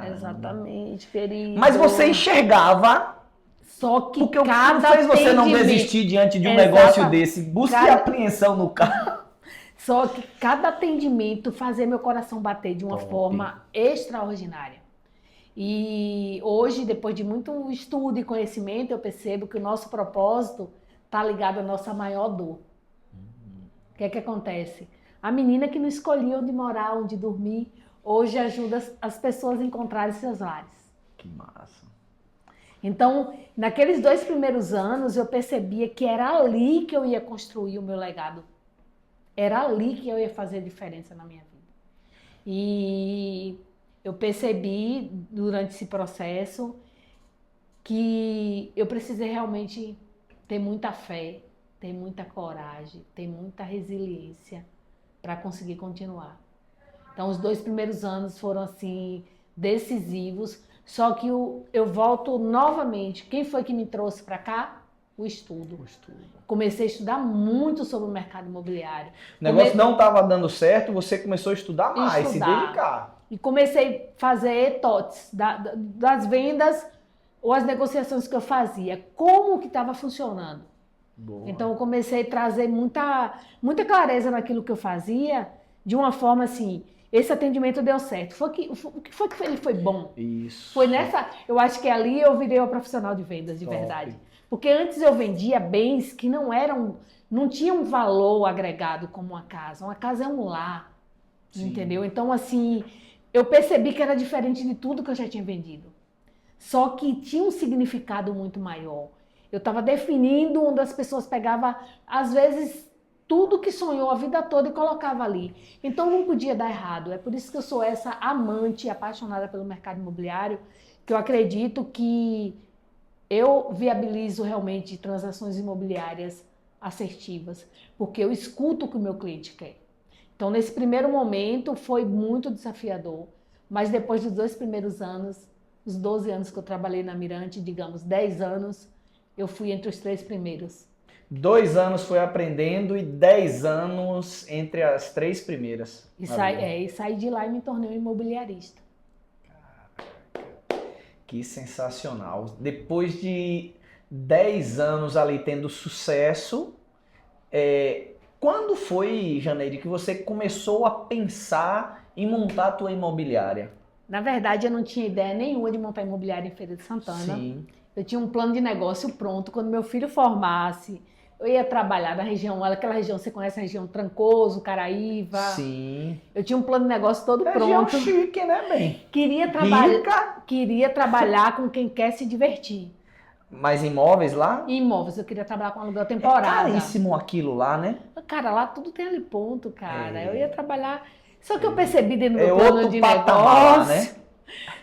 Exatamente, querido. Mas você enxergava. Só que porque o que fez você não desistir diante de um negócio desse? Busca e apreensão no carro. Só que cada atendimento fazia meu coração bater de uma forma extraordinária. E hoje, depois de muito estudo e conhecimento, eu percebo que o nosso propósito está ligado à nossa maior dor. O que é que acontece? A menina que não escolhia onde morar, onde dormir, hoje ajuda as pessoas a encontrarem seus lares. Que massa. Então, naqueles 2 primeiros anos, eu percebia que era ali que eu ia construir o meu legado. Era ali que eu ia fazer diferença na minha vida. E eu percebi, durante esse processo, que eu precisei realmente ter muita fé, ter muita coragem, ter muita resiliência para conseguir continuar. Então, os 2 primeiros anos foram, assim, decisivos, Só que eu volto novamente. Quem foi que me trouxe para cá? O estudo. Comecei a estudar muito sobre o mercado imobiliário. O negócio não estava dando certo, você começou a estudar mais, se Estudar. dedicar. E comecei a fazer TOTS das vendas ou as negociações que eu fazia. Como que estava funcionando. Boa. Então eu comecei a trazer muita clareza naquilo que eu fazia, de uma forma assim, esse atendimento deu certo. O que foi que ele foi bom? Isso. Foi nessa, eu acho que ali eu virei uma profissional de vendas de verdade. Porque antes eu vendia bens que não tinham valor agregado como uma casa. Uma casa é um lar, entendeu? Então assim, eu percebi que era diferente de tudo que eu já tinha vendido. Só que tinha um significado muito maior. Eu estava definindo onde as pessoas pegavam, às vezes, tudo que sonhou a vida toda e colocava ali. Então não podia dar errado. É por isso que eu sou essa amante, apaixonada pelo mercado imobiliário, que eu acredito que eu viabilizo realmente transações imobiliárias assertivas, porque eu escuto o que o meu cliente quer. Então, nesse primeiro momento, foi muito desafiador, mas depois dos 2 primeiros anos, os 12 anos que eu trabalhei na Mirante, digamos, 10 anos, eu fui entre os 3 primeiros. 2 anos foi aprendendo e 10 anos entre as 3 primeiras. E saí de lá e me tornei um imobiliarista. Que sensacional. Depois de 10 anos ali tendo sucesso, quando foi, Janeide, que você começou a pensar em montar a tua imobiliária? Na verdade, eu não tinha ideia nenhuma de montar imobiliária em Feira de Santana. Sim. Eu tinha um plano de negócio pronto. Quando meu filho formasse, eu ia trabalhar na região, aquela região, você conhece a região Trancoso, Caraíva? Sim. Eu tinha um plano de negócio todo Região pronto. chique, né, bem? Queria trabalhar com quem quer se divertir. Mas imóveis lá? Imóveis, eu queria trabalhar com aluguel temporário. É caríssimo aquilo lá, né? Cara, lá tudo tem ali ponto, cara. Eu ia trabalhar... Só que eu percebi dentro do meu outro plano de patamar, negócio... né?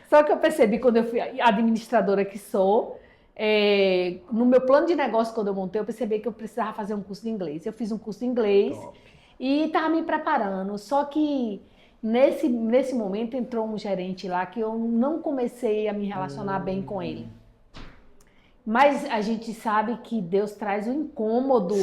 Só que eu percebi quando eu fui administradora que sou, no meu plano de negócio, quando eu montei, eu percebi que eu precisava fazer um curso de inglês. Eu fiz um curso de inglês. Top. E estava me preparando. Só que nesse momento entrou um gerente lá que eu não comecei a me relacionar bem com ele. Mas a gente sabe que Deus traz um incômodo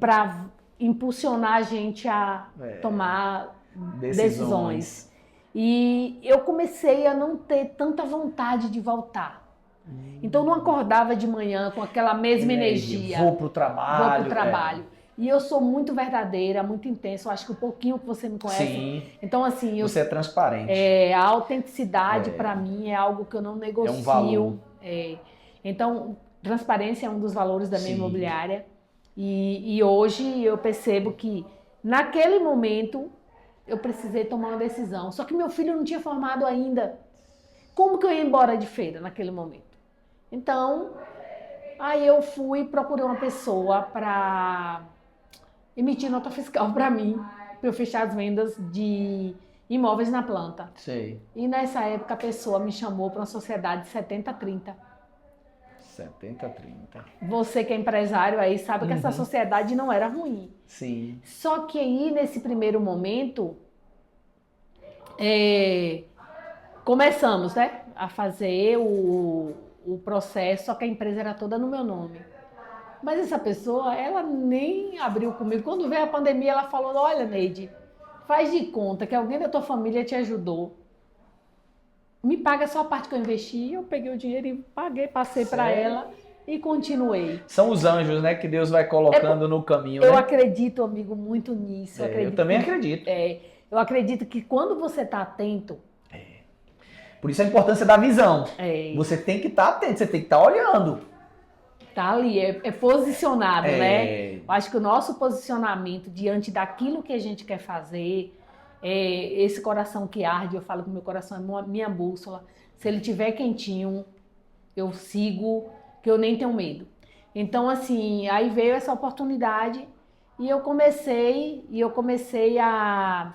para impulsionar a gente a tomar decisões. E eu comecei a não ter tanta vontade de voltar. Então não acordava de manhã com aquela mesma energia. Vou pro trabalho. E eu sou muito verdadeira, muito intensa. Eu acho que o pouquinho que você me conhece. Sim. Então assim, você é transparente. A autenticidade para mim é algo que eu não negocio. É um valor. Então, transparência é um dos valores da minha imobiliária. E hoje eu percebo que naquele momento eu precisei tomar uma decisão. Só que meu filho não tinha formado ainda. Como que eu ia embora de feira naquele momento? Então, aí eu procurei uma pessoa para emitir nota fiscal para mim, para eu fechar as vendas de imóveis na planta. Sei. E nessa época a pessoa me chamou para uma sociedade 70-30. 70-30. Você que é empresário aí sabe que essa sociedade não era ruim. Sim. Só que aí, nesse primeiro momento, começamos, né, a fazer o processo, só que a empresa era toda no meu nome. Mas essa pessoa, ela nem abriu comigo. Quando veio a pandemia, ela falou, olha, Neide, faz de conta que alguém da tua família te ajudou. Me paga só a parte que eu investi. Eu peguei o dinheiro e paguei, passei para ela e continuei. São os anjos, né, que Deus vai colocando no caminho. Eu né? acredito, amigo, muito nisso. Eu também acredito. Eu acredito que quando você está atento... Por isso a importância da visão. Você tem que estar atento, você tem que estar olhando. Tá ali, é posicionado, né? Eu acho que o nosso posicionamento diante daquilo que a gente quer fazer... esse coração que arde, eu falo que meu coração é minha bússola. Se ele tiver quentinho, eu sigo, que eu nem tenho medo. Então, assim, aí veio essa oportunidade e eu comecei a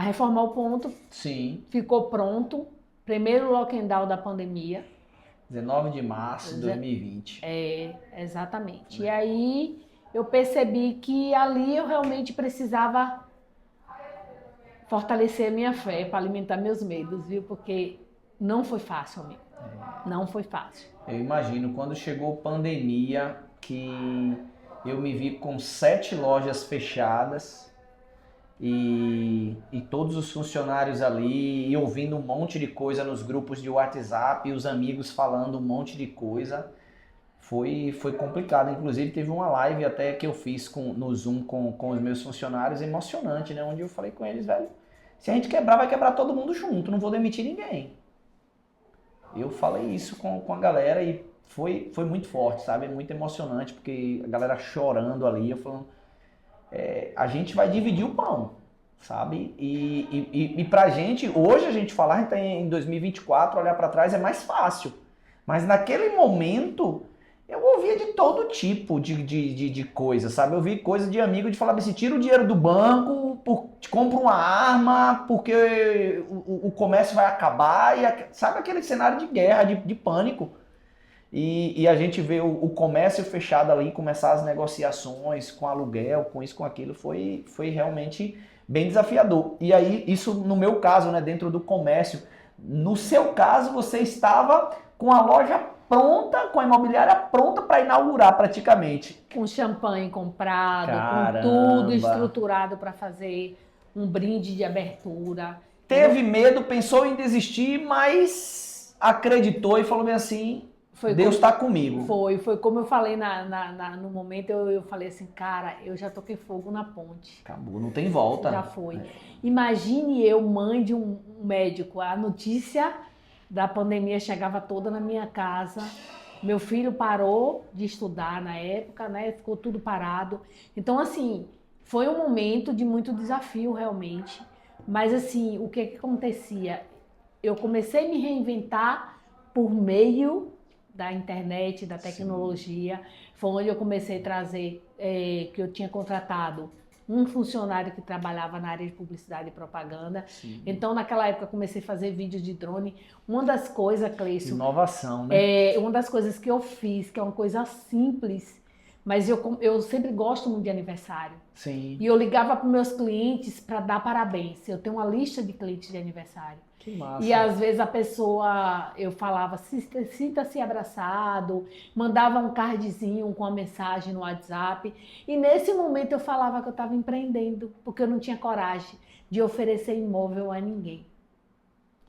reformar o ponto. Sim. Ficou pronto. Primeiro lockdown da pandemia. 19 de março de 2020. Exatamente. E aí eu percebi que ali eu realmente precisava fortalecer a minha fé para alimentar meus medos, viu? Porque Não foi fácil, amigo. Não foi fácil. Eu imagino, quando chegou a pandemia, que eu me vi com 7 lojas fechadas e todos os funcionários ali e ouvindo um monte de coisa nos grupos de WhatsApp e os amigos falando um monte de coisa. Foi complicado. Inclusive, teve uma live até que eu fiz no Zoom com os meus funcionários, emocionante, né? Onde eu falei com eles, velho, se a gente quebrar, vai quebrar todo mundo junto, não vou demitir ninguém. Eu falei isso com a galera e foi muito forte, sabe? Muito emocionante, porque a galera chorando ali, eu falando, a gente vai dividir o pão, sabe? E pra gente, hoje a gente falar, a gente tá em 2024, olhar pra trás é mais fácil. Mas naquele momento, eu ouvia de todo tipo de coisa, sabe? Eu vi coisa de amigo de falar assim, tira o dinheiro do banco, compra uma arma, porque o comércio vai acabar, sabe aquele cenário de guerra, de pânico. E a gente vê o comércio fechado ali, começar as negociações com aluguel, com isso, com aquilo, foi realmente bem desafiador. E aí, isso no meu caso, né, dentro do comércio, no seu caso, você estava com a loja pronta, com a imobiliária pronta para inaugurar praticamente. Com champanhe comprado, Caramba. com tudo estruturado para fazer um brinde de abertura. Teve medo, pensou em desistir, mas acreditou e falou bem assim, Deus está comigo. Foi como eu falei no momento, eu falei assim, cara, eu já toquei fogo na ponte. Acabou, não tem volta. Já foi. Imagine eu, mãe de um médico, a notícia da pandemia chegava toda na minha casa. Meu filho parou de estudar na época, né? Ficou tudo parado. Então, assim, foi um momento de muito desafio, realmente. Mas, assim, o que acontecia? Eu comecei a me reinventar por meio da internet, da tecnologia. Sim. Foi onde eu comecei a trazer, que eu tinha contratado um funcionário que trabalhava na área de publicidade e propaganda. Sim. Então, naquela época, eu comecei a fazer vídeos de drone. Uma das coisas, Cleison... Inovação, né? Uma das coisas que eu fiz, que é uma coisa simples, mas eu sempre gosto muito de aniversário. Sim. E eu ligava para os meus clientes para dar parabéns. Eu tenho uma lista de clientes de aniversário. Que massa. E às vezes a pessoa, eu falava, sinta-se abraçado, mandava um cardzinho com uma mensagem no WhatsApp. E nesse momento eu falava que eu estava empreendendo, porque eu não tinha coragem de oferecer imóvel a ninguém.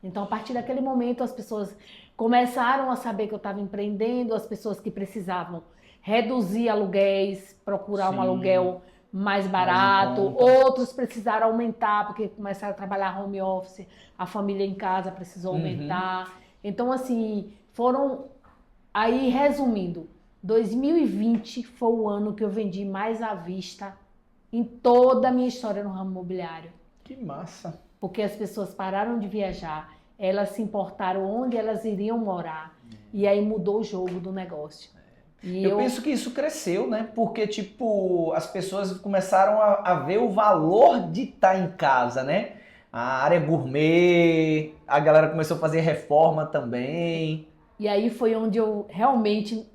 Então, a partir daquele momento, as pessoas começaram a saber que eu estava empreendendo, as pessoas que precisavam reduzir aluguéis, procurar um aluguel mais barato, outros precisaram aumentar, porque começaram a trabalhar home office, a família em casa precisou aumentar. Então, assim, aí resumindo, 2020 foi o ano que eu vendi mais à vista em toda a minha história no ramo imobiliário. Que massa! Porque as pessoas pararam de viajar, elas se importaram onde elas iriam morar, e aí mudou o jogo do negócio. Eu penso que isso cresceu, né? Porque, tipo, as pessoas começaram a ver o valor de estar em casa, né? A área gourmet, a galera começou a fazer reforma também. E aí foi onde eu realmente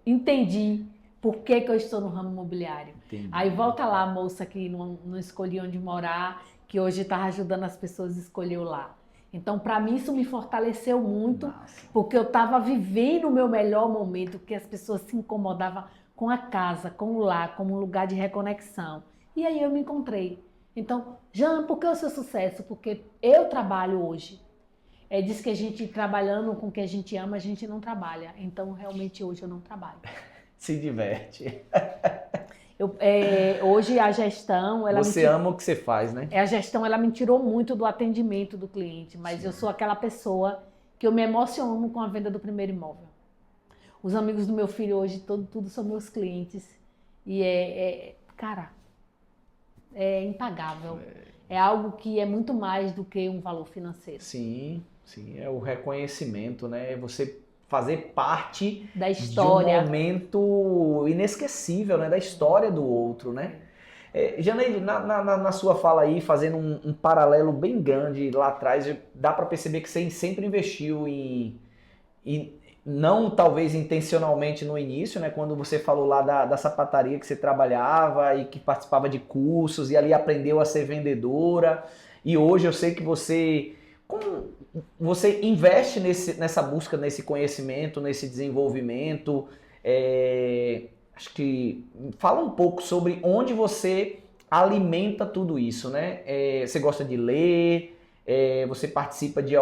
entendi por que eu estou no ramo imobiliário. Entendi. Aí volta lá a moça que não escolhia onde morar, que hoje está ajudando as pessoas a escolher lá. Então, para mim, isso me fortaleceu muito, porque eu estava vivendo o meu melhor momento, que as pessoas se incomodavam com a casa, com o lar, como um lugar de reconexão. E aí eu me encontrei. Então, Jean, por que o seu sucesso? Porque eu trabalho hoje. Diz que a gente trabalhando com o que a gente ama, a gente não trabalha. Então, realmente, hoje eu não trabalho. Se diverte. Hoje a gestão... Você ama o que você faz, né? A gestão, ela me tirou muito do atendimento do cliente, mas eu sou aquela pessoa que eu me emociono com a venda do primeiro imóvel. Os amigos do meu filho hoje, tudo são meus clientes. E cara, é impagável. É algo que é muito mais do que um valor financeiro. Sim, é o reconhecimento, né? Você fazer parte da história, de um momento inesquecível, né? Da história do outro, né? Janeide, na sua fala aí, fazendo um paralelo bem grande lá atrás, dá para perceber que você sempre investiu em não talvez intencionalmente no início, né? Quando você falou lá da sapataria que você trabalhava e que participava de cursos e ali aprendeu a ser vendedora. E hoje eu sei que você Como você investe nessa busca, nesse conhecimento, nesse desenvolvimento? Acho que fala um pouco sobre onde você alimenta tudo isso, né? Você gosta de ler? Você participa de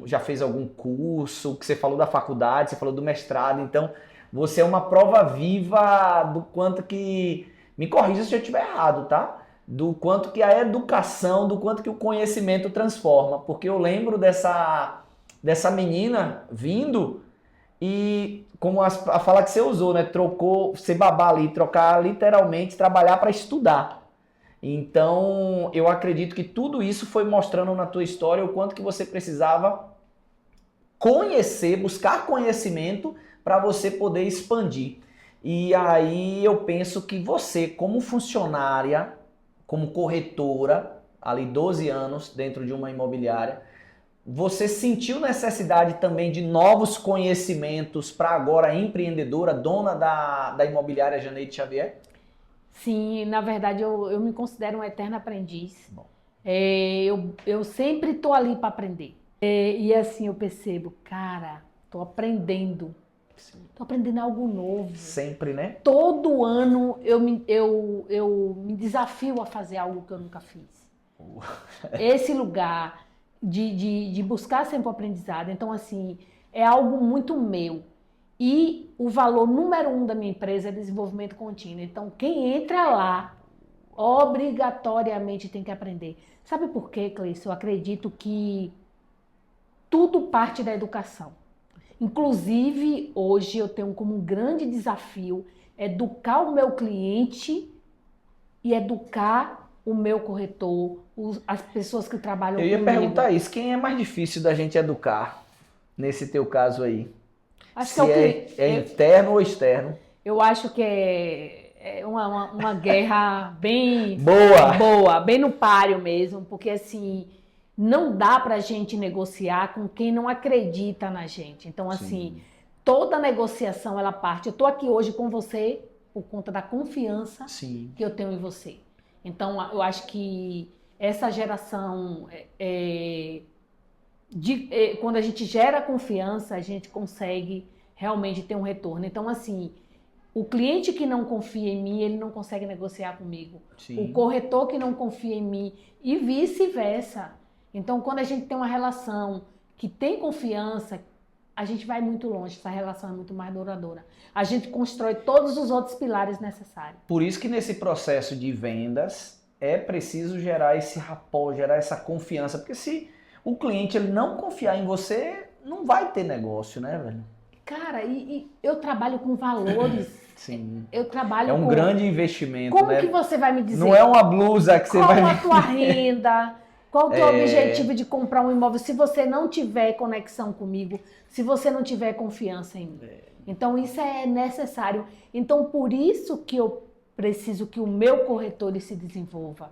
já fez algum curso? Que você falou da faculdade, você falou do mestrado, então você é uma prova viva do quanto que... Me corrija se eu estiver errado, tá? Do quanto que a educação, do quanto que o conhecimento transforma. Porque eu lembro dessa menina vindo e, como a fala que você usou, né? Trocou, você babar ali, trocar literalmente, trabalhar para estudar. Então, eu acredito que tudo isso foi mostrando na tua história o quanto que você precisava conhecer, buscar conhecimento para você poder expandir. E aí eu penso que você, como funcionária, como corretora, ali 12 anos dentro de uma imobiliária, você sentiu necessidade também de novos conhecimentos para agora empreendedora, dona da imobiliária Janeide Xavier? Sim, na verdade eu me considero um eterno aprendiz. Eu sempre estou ali para aprender. E assim eu percebo, cara, estou aprendendo. Estou aprendendo algo novo. Sempre, né? Todo ano eu me desafio a fazer algo que eu nunca fiz. Esse lugar de buscar sempre o aprendizado. Então, assim, é algo muito meu. E o valor número 1 da minha empresa é desenvolvimento contínuo. Então, quem entra lá, obrigatoriamente tem que aprender. Sabe por quê, Cleiton? Eu acredito que tudo parte da educação. Inclusive, hoje eu tenho como um grande desafio educar o meu cliente e educar o meu corretor, as pessoas que trabalham comigo. Eu ia perguntar isso, quem é mais difícil da gente educar, nesse teu caso aí? Acho Se é interno ou externo? Eu acho que é uma guerra bem boa, bem no páreo mesmo, porque assim... Não dá pra gente negociar com quem não acredita na gente. Então, assim, toda negociação, ela parte. Eu tô aqui hoje com você por conta da confiança que eu tenho em você. Então, eu acho que essa geração, quando a gente gera confiança, a gente consegue realmente ter um retorno. Então, assim, o cliente que não confia em mim, ele não consegue negociar comigo. O corretor que não confia em mim e vice-versa. Então, quando a gente tem uma relação que tem confiança, a gente vai muito longe, essa relação é muito mais duradoura. A gente constrói todos os outros pilares necessários. Por isso que nesse processo de vendas é preciso gerar esse rapport, gerar essa confiança, porque se o cliente ele não confiar em você, não vai ter negócio, né, velho? Cara, e eu trabalho com valores. Sim. Eu trabalho com... grande investimento, Como né? que você vai me dizer? Não é uma blusa que você vai... Qual a tua renda? Qual o teu objetivo de comprar um imóvel se você não tiver conexão comigo, se você não tiver confiança em mim? Então, isso é necessário. Então, por isso que eu preciso que o meu corretor ele se desenvolva.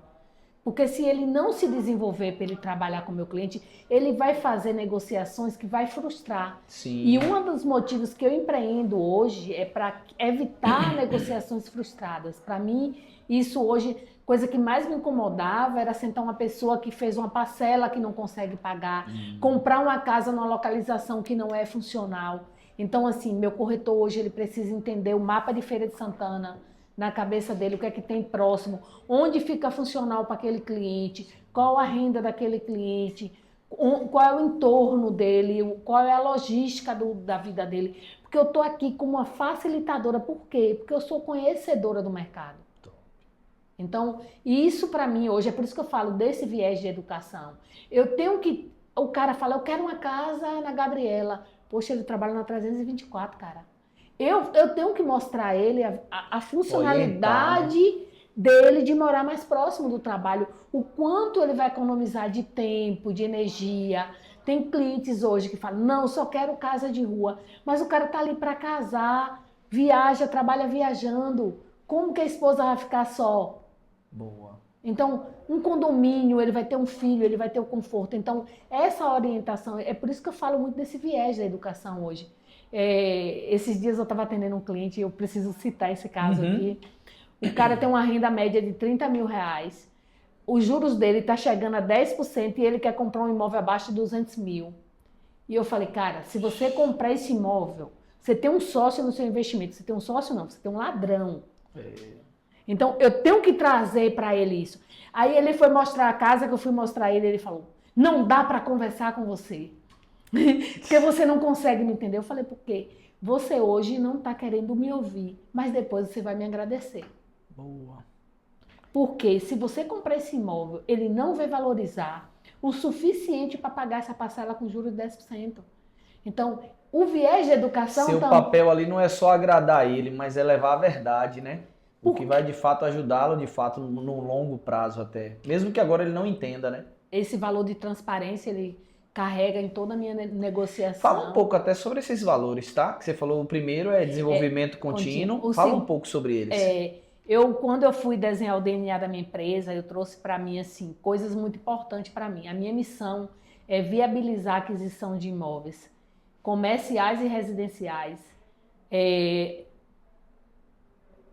Porque se ele não se desenvolver para ele trabalhar com o meu cliente, ele vai fazer negociações que vai frustrar. E um dos motivos que eu empreendo hoje é para evitar negociações frustradas. Para mim, isso hoje... Coisa que mais me incomodava era sentar uma pessoa que fez uma parcela que não consegue pagar, comprar uma casa numa localização que não é funcional. Então, assim, meu corretor hoje ele precisa entender o mapa de Feira de Santana na cabeça dele, o que é que tem próximo, onde fica funcional para aquele cliente, qual a renda daquele cliente, qual é o entorno dele, qual é a logística da vida dele. Porque eu estou aqui como uma facilitadora. Por quê? Porque eu sou conhecedora do mercado. Então, isso para mim hoje, é por isso que eu falo desse viés de educação. Eu tenho que... O cara fala, eu quero uma casa na Gabriela. Poxa, ele trabalha na 324, cara. Eu tenho que mostrar a ele a funcionalidade dele de morar mais próximo do trabalho. O quanto ele vai economizar de tempo, de energia. Tem clientes hoje que falam, não, eu só quero casa de rua. Mas o cara tá ali para casar, viaja, trabalha viajando. Como que a esposa vai ficar só? Boa. Então, um condomínio, ele vai ter um filho, ele vai ter o conforto. Então, essa orientação, é por isso que eu falo muito desse viés da educação hoje. Esses dias eu estava atendendo um cliente, eu preciso citar esse caso aqui. O cara tem uma renda média de 30 mil reais. os juros dele tá chegando a 10% e ele quer comprar um imóvel abaixo de 200 mil. E eu falei, cara, se você comprar esse imóvel, você tem um sócio no seu investimento. Você tem um sócio não, você tem um ladrão. Então, eu tenho que trazer para ele isso. Aí ele foi mostrar a casa, que eu fui mostrar ele, ele falou, não dá para conversar com você. Porque você não consegue me entender. Eu falei, por quê? Você hoje não está querendo me ouvir, mas depois você vai me agradecer. Boa. Porque se você comprar esse imóvel, ele não vai valorizar o suficiente para pagar essa parcela com juros de 10%. Então, o viés de educação... Seu papel ali não é só agradar ele, mas é levar a verdade, né? O que vai de fato ajudá-lo, de fato, no longo prazo até. Mesmo que agora ele não entenda, né? Esse valor de transparência, ele carrega em toda a minha negociação. Fala um pouco até sobre esses valores, tá? Que você falou, o primeiro é desenvolvimento contínuo. Fala um pouco sobre eles. Quando eu fui desenhar o DNA da minha empresa, eu trouxe para mim, assim, coisas muito importantes para mim. A minha missão é viabilizar a aquisição de imóveis comerciais e residenciais,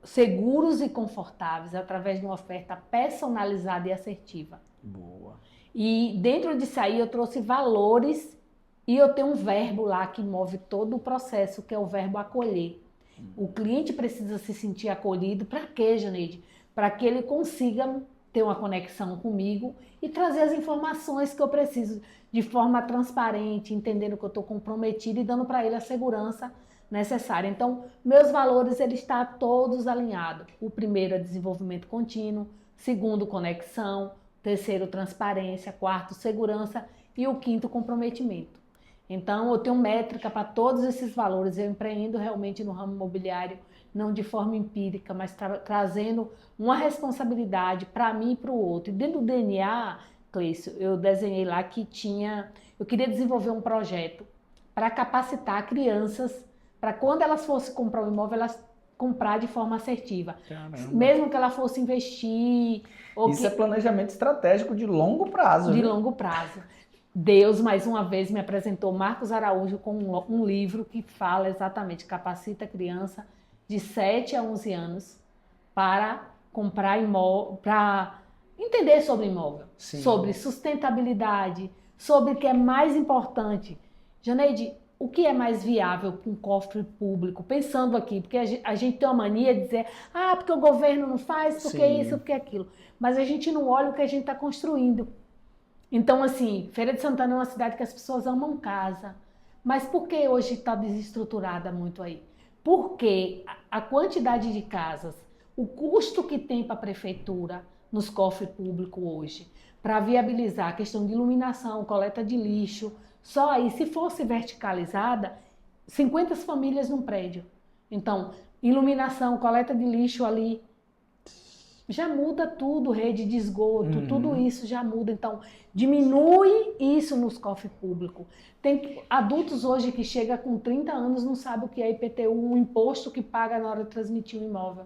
seguros e confortáveis, através de uma oferta personalizada e assertiva. Boa. E dentro disso aí eu trouxe valores e eu tenho um verbo lá que move todo o processo, que é o verbo acolher. O cliente precisa se sentir acolhido. Para quê, Janeide? Para que ele consiga ter uma conexão comigo e trazer as informações que eu preciso de forma transparente, entendendo que eu estou comprometida e dando para ele a segurança necessária. Então, meus valores, eles estão todos alinhados. O primeiro é desenvolvimento contínuo, segundo, conexão, terceiro, transparência, quarto, segurança e o quinto, comprometimento. Então, eu tenho métrica para todos esses valores. Eu empreendo realmente no ramo imobiliário, não de forma empírica, mas trazendo uma responsabilidade para mim e para o outro. E dentro do DNA, Cleício, eu desenhei lá que eu queria desenvolver um projeto para capacitar crianças, para quando elas fossem comprar um imóvel, elas comprar de forma assertiva. Caramba. Mesmo que ela fosse investir... Isso é planejamento estratégico de longo prazo. De longo prazo. Deus, mais uma vez, me apresentou Marcos Araújo com um livro que fala exatamente, capacita a criança de 7 a 11 anos para comprar imóvel, para entender sobre imóvel, sim, sobre sustentabilidade, sobre o que é mais importante. Janeide, o que é mais viável para um cofre público? Pensando aqui, porque a gente tem uma mania de dizer, porque o governo não faz, porque sim, isso, porque aquilo. Mas a gente não olha o que a gente está construindo. Então, assim, Feira de Santana é uma cidade que as pessoas amam casa. Mas por que hoje está desestruturada muito aí? Porque a quantidade de casas, o custo que tem para a prefeitura nos cofres públicos hoje, para viabilizar a questão de iluminação, coleta de lixo, só aí, se fosse verticalizada, 50 famílias num prédio. Então, iluminação, coleta de lixo ali, já muda tudo, rede de esgoto, tudo isso já muda. Então, diminui isso nos cofres públicos. Tem adultos hoje que chegam com 30 anos não sabem o que é IPTU, um imposto que paga na hora de transmitir um imóvel.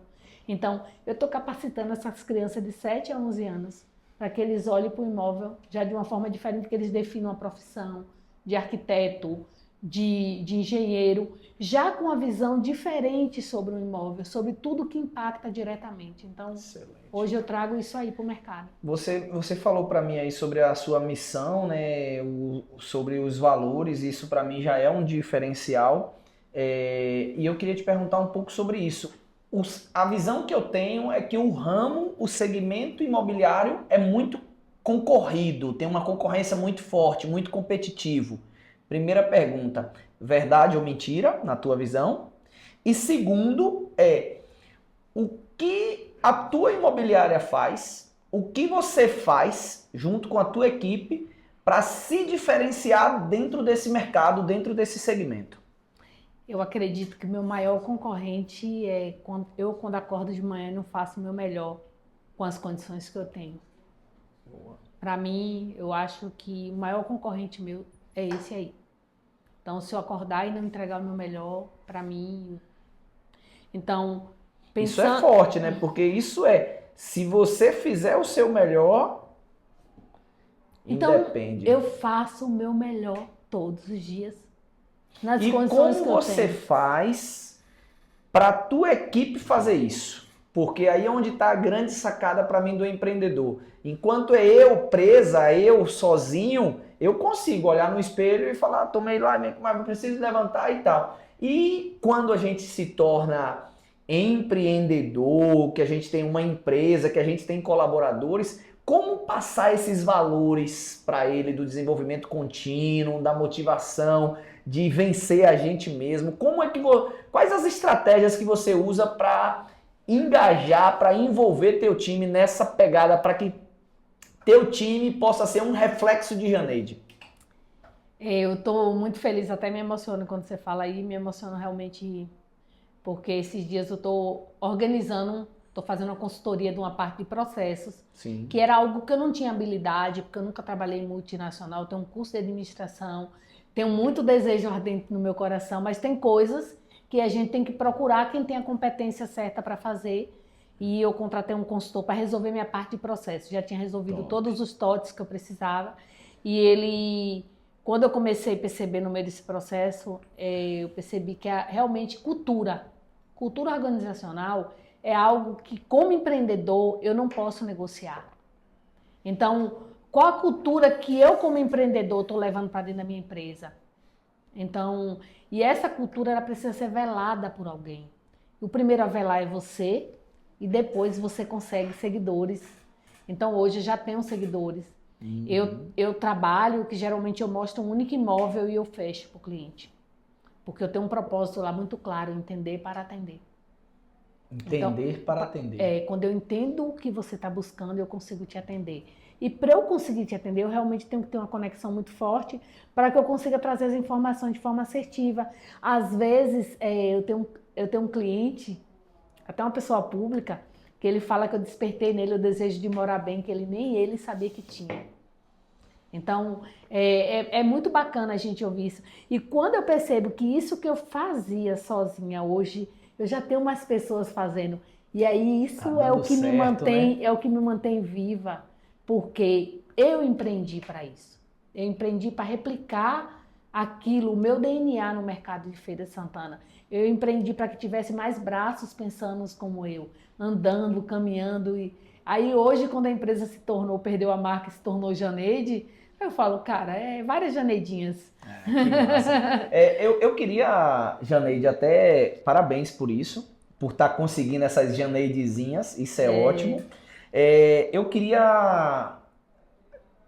Então, eu estou capacitando essas crianças de 7 a 11 anos para que eles olhem para o imóvel já de uma forma diferente, que eles definam a profissão de arquiteto, de engenheiro, já com uma visão diferente sobre o imóvel, sobre tudo que impacta diretamente. Então, excelente. Hoje eu trago isso aí para o mercado. Você falou para mim aí sobre a sua missão, né, sobre os valores, isso para mim já é um diferencial, e eu queria te perguntar um pouco sobre isso. A visão que eu tenho é que o segmento imobiliário é muito concorrido, tem uma concorrência muito forte, muito competitivo. Primeira pergunta, verdade ou mentira, na tua visão? E segundo o que a tua imobiliária faz, o que você faz junto com a tua equipe para se diferenciar dentro desse mercado, dentro desse segmento? Eu acredito que o meu maior concorrente é quando acordo de manhã, não faço o meu melhor com as condições que eu tenho. Para mim, eu acho que o maior concorrente meu é esse aí. Então, se eu acordar e não entregar o meu melhor, para mim... Então, pensando... Isso é forte, né? Porque isso se você fizer o seu melhor, então, independe. Eu faço o meu melhor todos os dias, nas e condições que eu tenho. Como você faz para a tua equipe fazer isso? Porque aí é onde está a grande sacada para mim do empreendedor. Enquanto é eu presa, eu sozinho, eu consigo olhar no espelho e falar, tomei lá, mas eu preciso levantar e tal. E quando a gente se torna empreendedor, que a gente tem uma empresa, que a gente tem colaboradores, como passar esses valores para ele do desenvolvimento contínuo, da motivação, de vencer a gente mesmo? Quais as estratégias que você usa para engajar, para envolver teu time nessa pegada, para que teu time possa ser um reflexo de Janeide? Eu estou muito feliz, até me emociono quando você fala aí, me emociono realmente, porque esses dias eu estou organizando, estou fazendo uma consultoria de uma parte de processos, Sim. que era algo que eu não tinha habilidade, porque eu nunca trabalhei em multinacional, tenho um curso de administração, tenho muito desejo ardente no meu coração, mas tem coisas que a gente tem que procurar quem tem a competência certa para fazer. E eu contratei um consultor para resolver minha parte de processo. Já tinha resolvido todos os TOTs que eu precisava. E ele, quando eu comecei a perceber no meio desse processo, eu percebi que realmente cultura organizacional é algo que, como empreendedor, eu não posso negociar. Então, qual a cultura que eu, como empreendedor, estou levando para dentro da minha empresa? Então, e essa cultura ela precisa ser velada por alguém. O primeiro a velar é você, e depois você consegue seguidores. Então, hoje eu já tenho seguidores. Eu trabalho, que geralmente eu mostro um único imóvel e eu fecho para o cliente. Porque eu tenho um propósito lá muito claro, entender para atender. Entender para atender. Quando eu entendo o que você está buscando, eu consigo te atender. E para eu conseguir te atender, eu realmente tenho que ter uma conexão muito forte para que eu consiga trazer as informações de forma assertiva. Às vezes, eu tenho um cliente, até uma pessoa pública, que ele fala que eu despertei nele o desejo de morar bem, que nem ele sabia que tinha. Então, é muito bacana a gente ouvir isso. E quando eu percebo que isso que eu fazia sozinha hoje, eu já tenho mais pessoas fazendo. E aí isso é o que me mantém, é o que me mantém viva, porque eu empreendi para isso. Eu empreendi para replicar aquilo, o meu DNA no mercado de Feira de Santana. Eu empreendi para que tivesse mais braços pensando como eu, andando, caminhando. E aí hoje, quando a empresa perdeu a marca e se tornou Janeide, eu falo, cara, várias Janeidinhas. Que massa. Eu queria, Janeide, até parabéns por isso, por estar conseguindo essas Janeidezinhas, isso é ótimo. Eu queria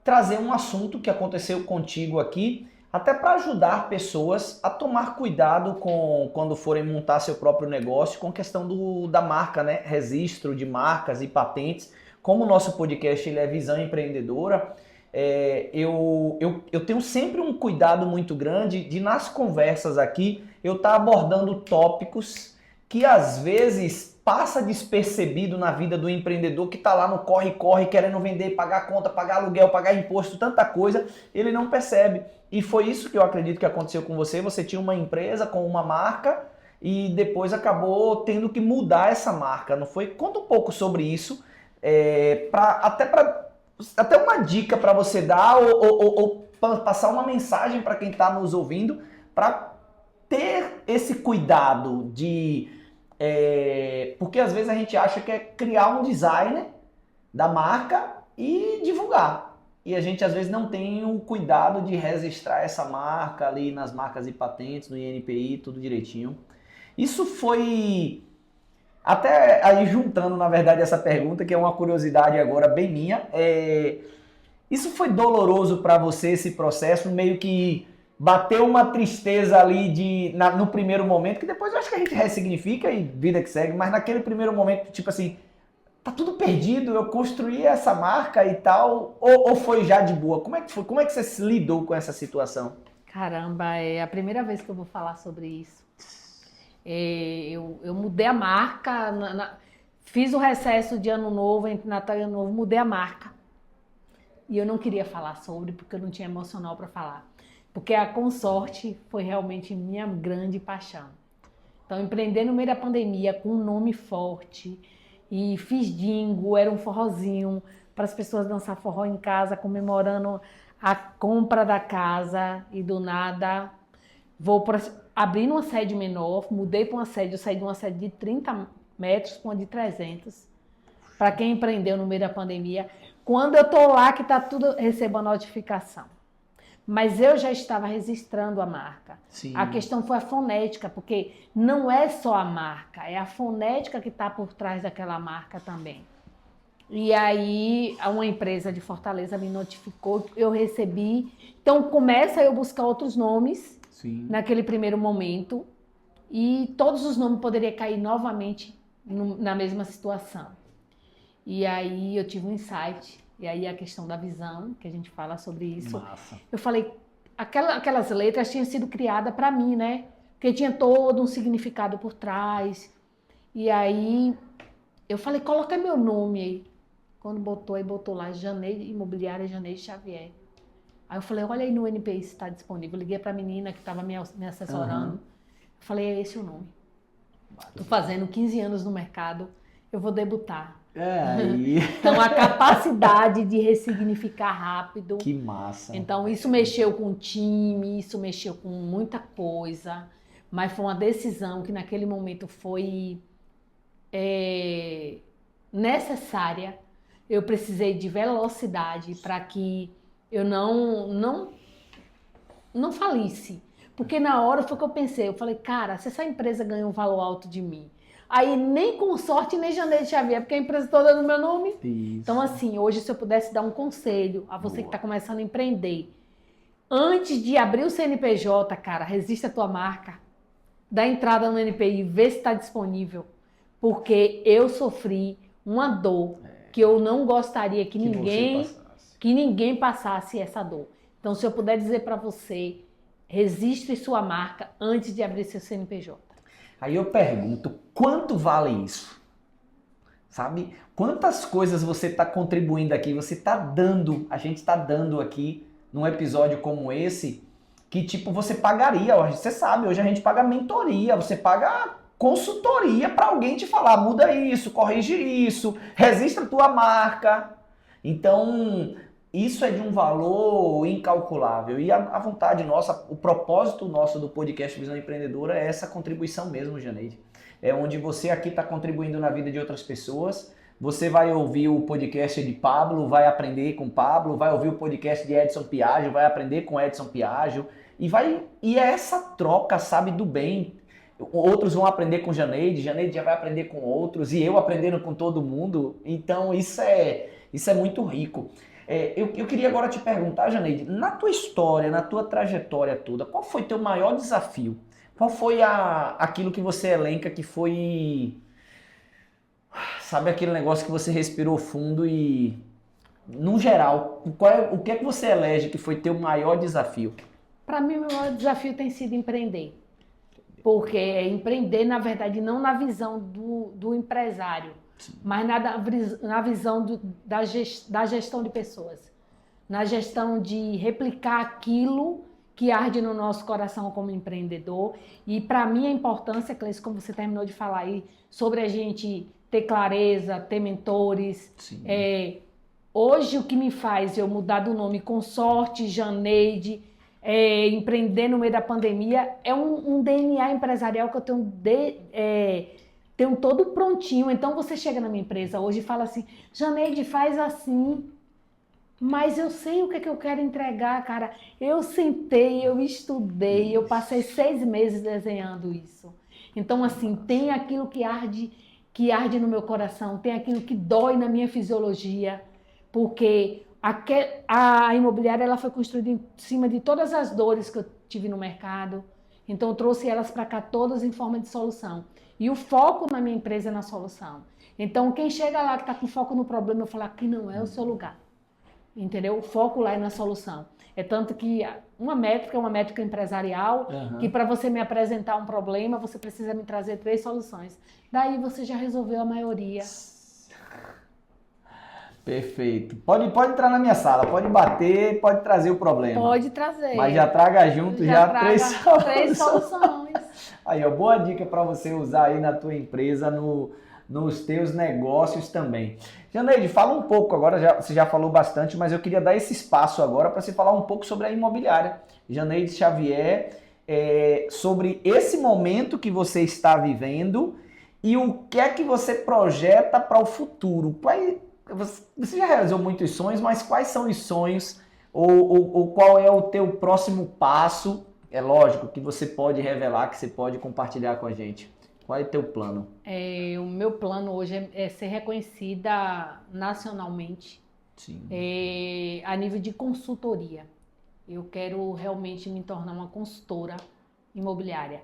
trazer um assunto que aconteceu contigo aqui, até para ajudar pessoas a tomar cuidado quando forem montar seu próprio negócio, com a questão da marca, né? Registro de marcas e patentes. Como o nosso podcast ele é Visão Empreendedora, eu tenho sempre um cuidado muito grande de, nas conversas aqui, eu estar abordando tópicos que às vezes passa despercebido na vida do empreendedor que está lá no corre-corre, querendo vender, pagar conta, pagar aluguel, pagar imposto, tanta coisa, ele não percebe. E foi isso que eu acredito que aconteceu com você. Você tinha uma empresa com uma marca e depois acabou tendo que mudar essa marca, não foi? Conta um pouco sobre isso, até uma dica para você dar ou passar uma mensagem para quem está nos ouvindo para ter esse cuidado de... porque às vezes a gente acha que é criar um designer da marca e divulgar. E a gente às vezes não tem o cuidado de registrar essa marca ali nas marcas e patentes, no INPI, tudo direitinho. Isso foi... Até aí juntando, na verdade, essa pergunta, que é uma curiosidade agora bem minha. Isso foi doloroso para você, esse processo, meio que bateu uma tristeza ali no primeiro momento, que depois eu acho que a gente ressignifica e vida que segue, mas naquele primeiro momento, tipo assim, tá tudo perdido, eu construí essa marca e tal, ou foi já de boa? Como é que foi? Como é que você se lidou com essa situação? Caramba, é a primeira vez que eu vou falar sobre isso. Eu mudei a marca, fiz o recesso de Ano Novo, entre Natal e Ano Novo, mudei a marca. E eu não queria falar sobre, porque eu não tinha emocional para falar. Porque a Consorte foi realmente minha grande paixão. Então, empreender no meio da pandemia com um nome forte, e fiz dingo, era um forrozinho para as pessoas dançar forró em casa, comemorando a compra da casa, e do nada vou abrir uma sede menor, mudei para uma sede, eu saí de uma sede de 30 metros para uma de 300. Para quem empreendeu no meio da pandemia. Quando eu estou lá, que está tudo, recebo a notificação. Mas eu já estava registrando a marca. Sim. A questão foi a fonética, porque não é só a marca, é a fonética que está por trás daquela marca também. E aí, uma empresa de Fortaleza me notificou, eu recebi. Então, começa a eu buscar outros nomes. Sim. Naquele primeiro momento. E todos os nomes poderiam cair novamente na mesma situação. E aí, eu tive um insight. E aí, a questão da visão, que a gente fala sobre isso. Massa. Eu falei, aquelas letras tinham sido criadas para mim, né? Porque tinha todo um significado por trás. E aí, eu falei, coloca meu nome aí. Quando botou lá, Janeide Imobiliária Janeide Xavier. Aí eu falei, olha aí no NPI se está disponível. Eu liguei para a menina que estava me assessorando. Eu falei, é esse o nome. Estou fazendo 15 anos no mercado, eu vou debutar. Aí. Então, a capacidade de ressignificar rápido. Que massa. Então, isso mexeu com o time, isso mexeu com muita coisa. Mas foi uma decisão que naquele momento foi necessária. Eu precisei de velocidade para que eu não falisse. Porque na hora foi que eu pensei, eu falei, cara, se essa empresa ganha um valor alto de mim, aí nem Consorte, nem Janeide Xavier, porque a empresa toda é no meu nome. Isso. Então assim, hoje se eu pudesse dar um conselho a você que está começando a empreender, antes de abrir o CNPJ, cara, resista a tua marca, dá entrada no NPI, vê se está disponível, porque eu sofri uma dor que eu não gostaria que ninguém passasse essa dor. Então, se eu puder dizer para você, registre sua marca antes de abrir seu CNPJ. Aí eu pergunto, quanto vale isso? Sabe? Quantas coisas você está contribuindo aqui, você está dando, a gente está dando aqui num episódio como esse, que tipo você pagaria, você sabe, hoje a gente paga mentoria, você paga consultoria para alguém te falar, muda isso, corrige isso, registra tua marca. Então, isso é de um valor incalculável. E a vontade nossa, o propósito nosso do podcast Visão Empreendedora é essa contribuição mesmo, Janeide. É onde você aqui está contribuindo na vida de outras pessoas. Você vai ouvir o podcast de Pablo, vai aprender com Pablo, vai ouvir o podcast de Edson Piaggio, vai aprender com Edson Piaggio. E é essa troca, sabe, do bem. Outros vão aprender com Janeide, Janeide já vai aprender com outros, e eu aprendendo com todo mundo. Então isso é muito rico. Eu queria agora te perguntar, Janeide, na tua história, na tua trajetória toda, qual foi teu maior desafio? Qual foi aquilo que você elenca que foi, sabe, aquele negócio que você respirou fundo e, no geral, o que é que você elege que foi teu maior desafio? Para mim, o meu maior desafio tem sido empreender. Porque empreender, na verdade, não na visão do empresário, sim, mas na visão da gestão de pessoas. Na gestão de replicar aquilo que arde no nosso coração como empreendedor. E para mim a importância, Cleiton, como você terminou de falar aí, sobre a gente ter clareza, ter mentores. Hoje o que me faz eu mudar do nome Consorte, Janeide, empreender no meio da pandemia, é um DNA empresarial que eu tenho todo prontinho. Então você chega na minha empresa hoje e fala assim, Janeide, faz assim, mas eu sei o que é que eu quero entregar, cara. Eu sentei, eu estudei, eu passei 6 meses desenhando isso. Então assim, tem aquilo que arde no meu coração, tem aquilo que dói na minha fisiologia, porque a imobiliária ela foi construída em cima de todas as dores que eu tive no mercado. Então eu trouxe elas para cá todas em forma de solução. E o foco na minha empresa é na solução. Então quem chega lá que está com foco no problema, eu falo, aqui não é o seu lugar. Entendeu? O foco lá é na solução. É tanto que uma métrica empresarial, que para você me apresentar um problema, você precisa me trazer 3 soluções. Daí você já resolveu a maioria. Perfeito. Pode entrar na minha sala, pode bater, pode trazer o problema. Pode trazer. Mas já traga junto já 3 soluções. 3 soluções. Aí, ó, boa dica para você usar aí na tua empresa, nos teus negócios também. Janeide, fala um pouco agora, você já falou bastante, mas eu queria dar esse espaço agora para você falar um pouco sobre a imobiliária. Janeide Xavier, sobre esse momento que você está vivendo E o que é que você projeta para o futuro? Você já realizou muitos sonhos, mas quais são os sonhos ou qual é o teu próximo passo? É lógico que você pode revelar, que você pode compartilhar com a gente. Qual é o teu plano? O meu plano hoje é ser reconhecida nacionalmente, Sim. a nível de consultoria. Eu quero realmente me tornar uma consultora imobiliária.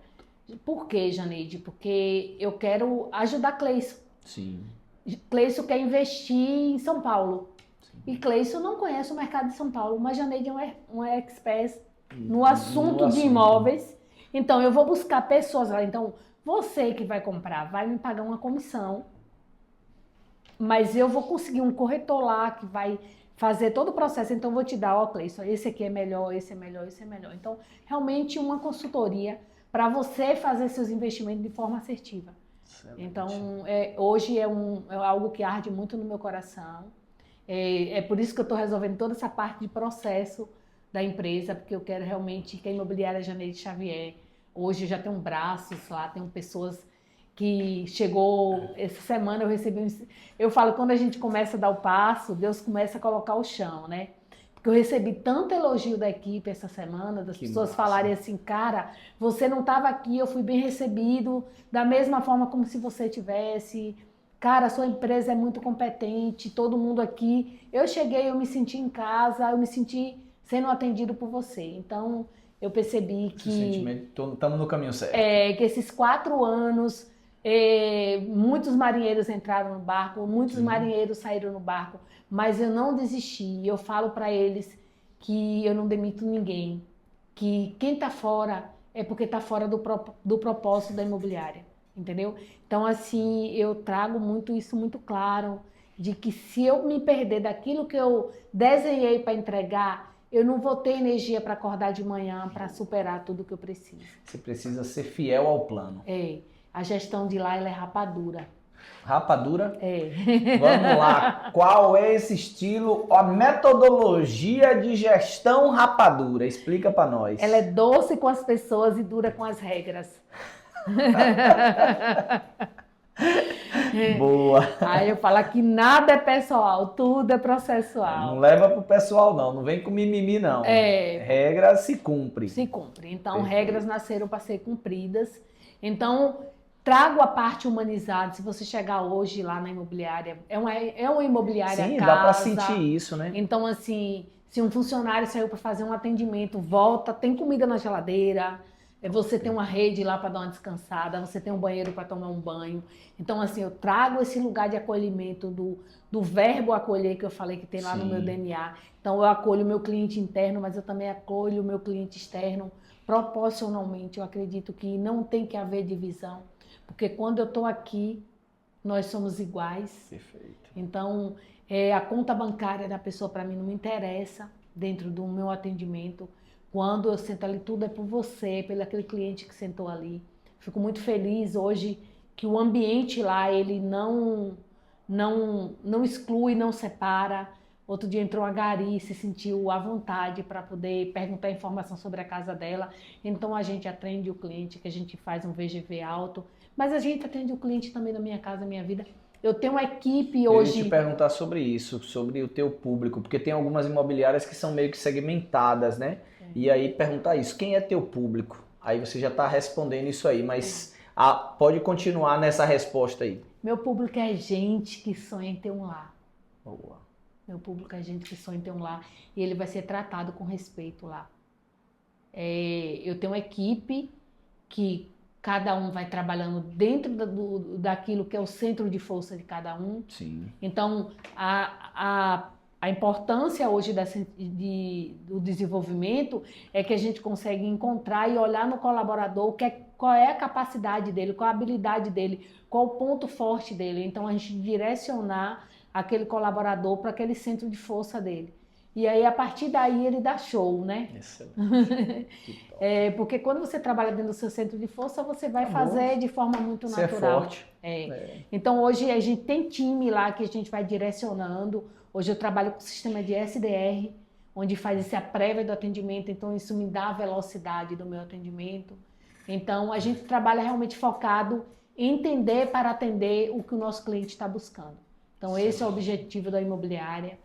Por quê, Janeide? Porque eu quero ajudar Cleison. Sim. Cleison quer investir em São Paulo. Sim. E Cleison não conhece o mercado de São Paulo, mas Janeide é uma expert no assunto de imóveis. Então, eu vou buscar pessoas lá. Então, você que vai comprar vai me pagar uma comissão, mas eu vou conseguir um corretor lá que vai fazer todo o processo. Então, eu vou te dar, ó, Cleison, esse aqui é melhor, esse é melhor, esse é melhor. Então, realmente uma consultoria para você fazer seus investimentos de forma assertiva. Excelente. Então, hoje é algo que arde muito no meu coração. É por isso que eu estou resolvendo toda essa parte de processo da empresa, porque eu quero realmente que a Imobiliária Janeide Xavier, hoje eu já tenho braços lá, tenho pessoas que chegou, essa semana eu recebi, eu falo, quando a gente começa a dar o passo, Deus começa a colocar o chão, né? Porque eu recebi tanto elogio da equipe essa semana, das pessoas falarem assim, cara, você não estava aqui, eu fui bem recebido, da mesma forma como se você tivesse, cara, a sua empresa é muito competente, todo mundo aqui, eu cheguei, eu me senti em casa, eu me senti sendo atendido por você, então eu percebi que estamos no caminho certo. Que esses 4 anos, muitos marinheiros entraram no barco, muitos marinheiros saíram no barco, mas eu não desisti. Eu falo para eles que eu não demito ninguém, que quem está fora é porque está fora do propósito da imobiliária, entendeu? Então, assim, eu trago isso muito claro, de que se eu me perder daquilo que eu desenhei para entregar, eu não vou ter energia para acordar de manhã para superar tudo que eu preciso. Você precisa ser fiel ao plano. A gestão de lá ela é rapadura. Rapadura? Vamos lá. Qual é esse estilo, a metodologia de gestão rapadura? Explica para nós. Ela é doce com as pessoas e dura com as regras. Boa. Aí eu falo que nada é pessoal, tudo é processual. Não leva pro pessoal não vem com mimimi não. Regras se cumprem. Se cumpre. Então, regras nasceram para ser cumpridas. Então, trago a parte humanizada. Se você chegar hoje lá na imobiliária, é uma imobiliária Sim, casa. dá para sentir isso, né? Então, assim, se um funcionário saiu para fazer um atendimento, volta, tem comida na geladeira, você tem uma rede lá para dar uma descansada, você tem um banheiro para tomar um banho. Então, assim, eu trago esse lugar de acolhimento do verbo acolher que eu falei que tem lá no meu DNA. Então, eu acolho o meu cliente interno, mas eu também acolho o meu cliente externo proporcionalmente. Eu acredito que não tem que haver divisão, porque quando eu estou aqui, nós somos iguais. Perfeito. Então, a conta bancária da pessoa para mim não me interessa dentro do meu atendimento. Quando eu sento ali, tudo é por você, pelo aquele cliente que sentou ali. Fico muito feliz hoje que o ambiente lá, ele não exclui, não separa. Outro dia entrou a Gari, se sentiu à vontade para poder perguntar informação sobre a casa dela. Então a gente atende o cliente, que a gente faz um VGV alto, mas a gente atende o cliente também na minha casa, na minha vida. Eu tenho uma equipe hoje... Eu ia te perguntar sobre isso, sobre o teu público, porque tem algumas imobiliárias que são meio que segmentadas, né? E aí perguntar isso, quem é teu público? Aí você já está respondendo isso aí, mas pode continuar nessa resposta aí. Meu público é gente que sonha em ter um lar. Boa. Meu público é gente que sonha em ter um lar e ele vai ser tratado com respeito lá. Eu tenho uma equipe que cada um vai trabalhando dentro daquilo que é o centro de força de cada um. Sim. Então, a importância hoje do desenvolvimento é que a gente consegue encontrar e olhar no colaborador qual é a capacidade dele, qual a habilidade dele, qual o ponto forte dele. Então, a gente direcionar aquele colaborador para aquele centro de força dele. E aí, a partir daí, ele dá show, né? Excelente. Porque quando você trabalha dentro do seu centro de força, você vai fazer de forma muito natural. Você é forte. Então, hoje, a gente tem time lá que a gente vai direcionando. Hoje eu trabalho com o sistema de SDR, onde faz a prévia do atendimento, então isso me dá a velocidade do meu atendimento. Então a gente trabalha realmente focado entender para atender o que o nosso cliente está buscando. Então, esse é o objetivo da imobiliária.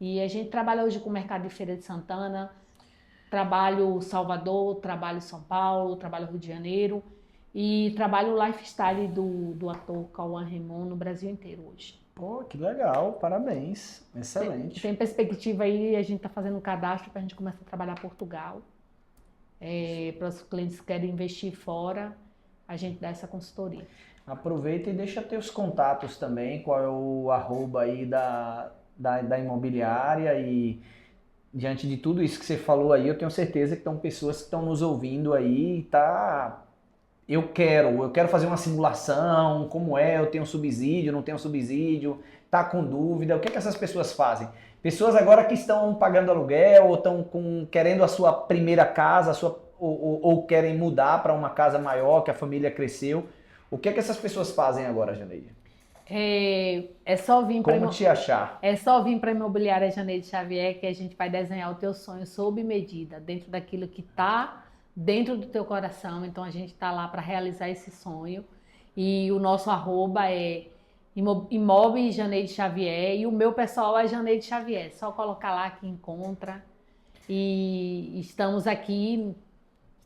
E a gente trabalha hoje com o mercado de Feira de Santana, trabalho Salvador, trabalho São Paulo, trabalho Rio de Janeiro e trabalho o lifestyle do ator Cauã Raymond no Brasil inteiro hoje. Pô, que legal, parabéns, excelente. Tem perspectiva aí, a gente está fazendo um cadastro para a gente começar a trabalhar Portugal. Para os clientes que querem investir fora, a gente dá essa consultoria. Aproveita e deixa teus contatos também, qual é o @ aí da imobiliária e diante de tudo isso que você falou aí, eu tenho certeza que estão pessoas que estão nos ouvindo aí e eu quero fazer uma simulação, como eu tenho subsídio, não tenho subsídio, tá com dúvida, o que é que essas pessoas fazem? Pessoas agora que estão pagando aluguel ou estão querendo a sua primeira casa, ou querem mudar para uma casa maior, que a família cresceu. O que é que essas pessoas fazem agora, Janeide? É só vir para Como te achar? É só vir para a Imobiliária Janeide Xavier que a gente vai desenhar o teu sonho sob medida, dentro daquilo que está dentro do teu coração. Então a gente está lá para realizar esse sonho. E o nosso @ é Imob Janeide Xavier e o meu pessoal é Janeide Xavier. Só colocar lá que encontra. E estamos aqui,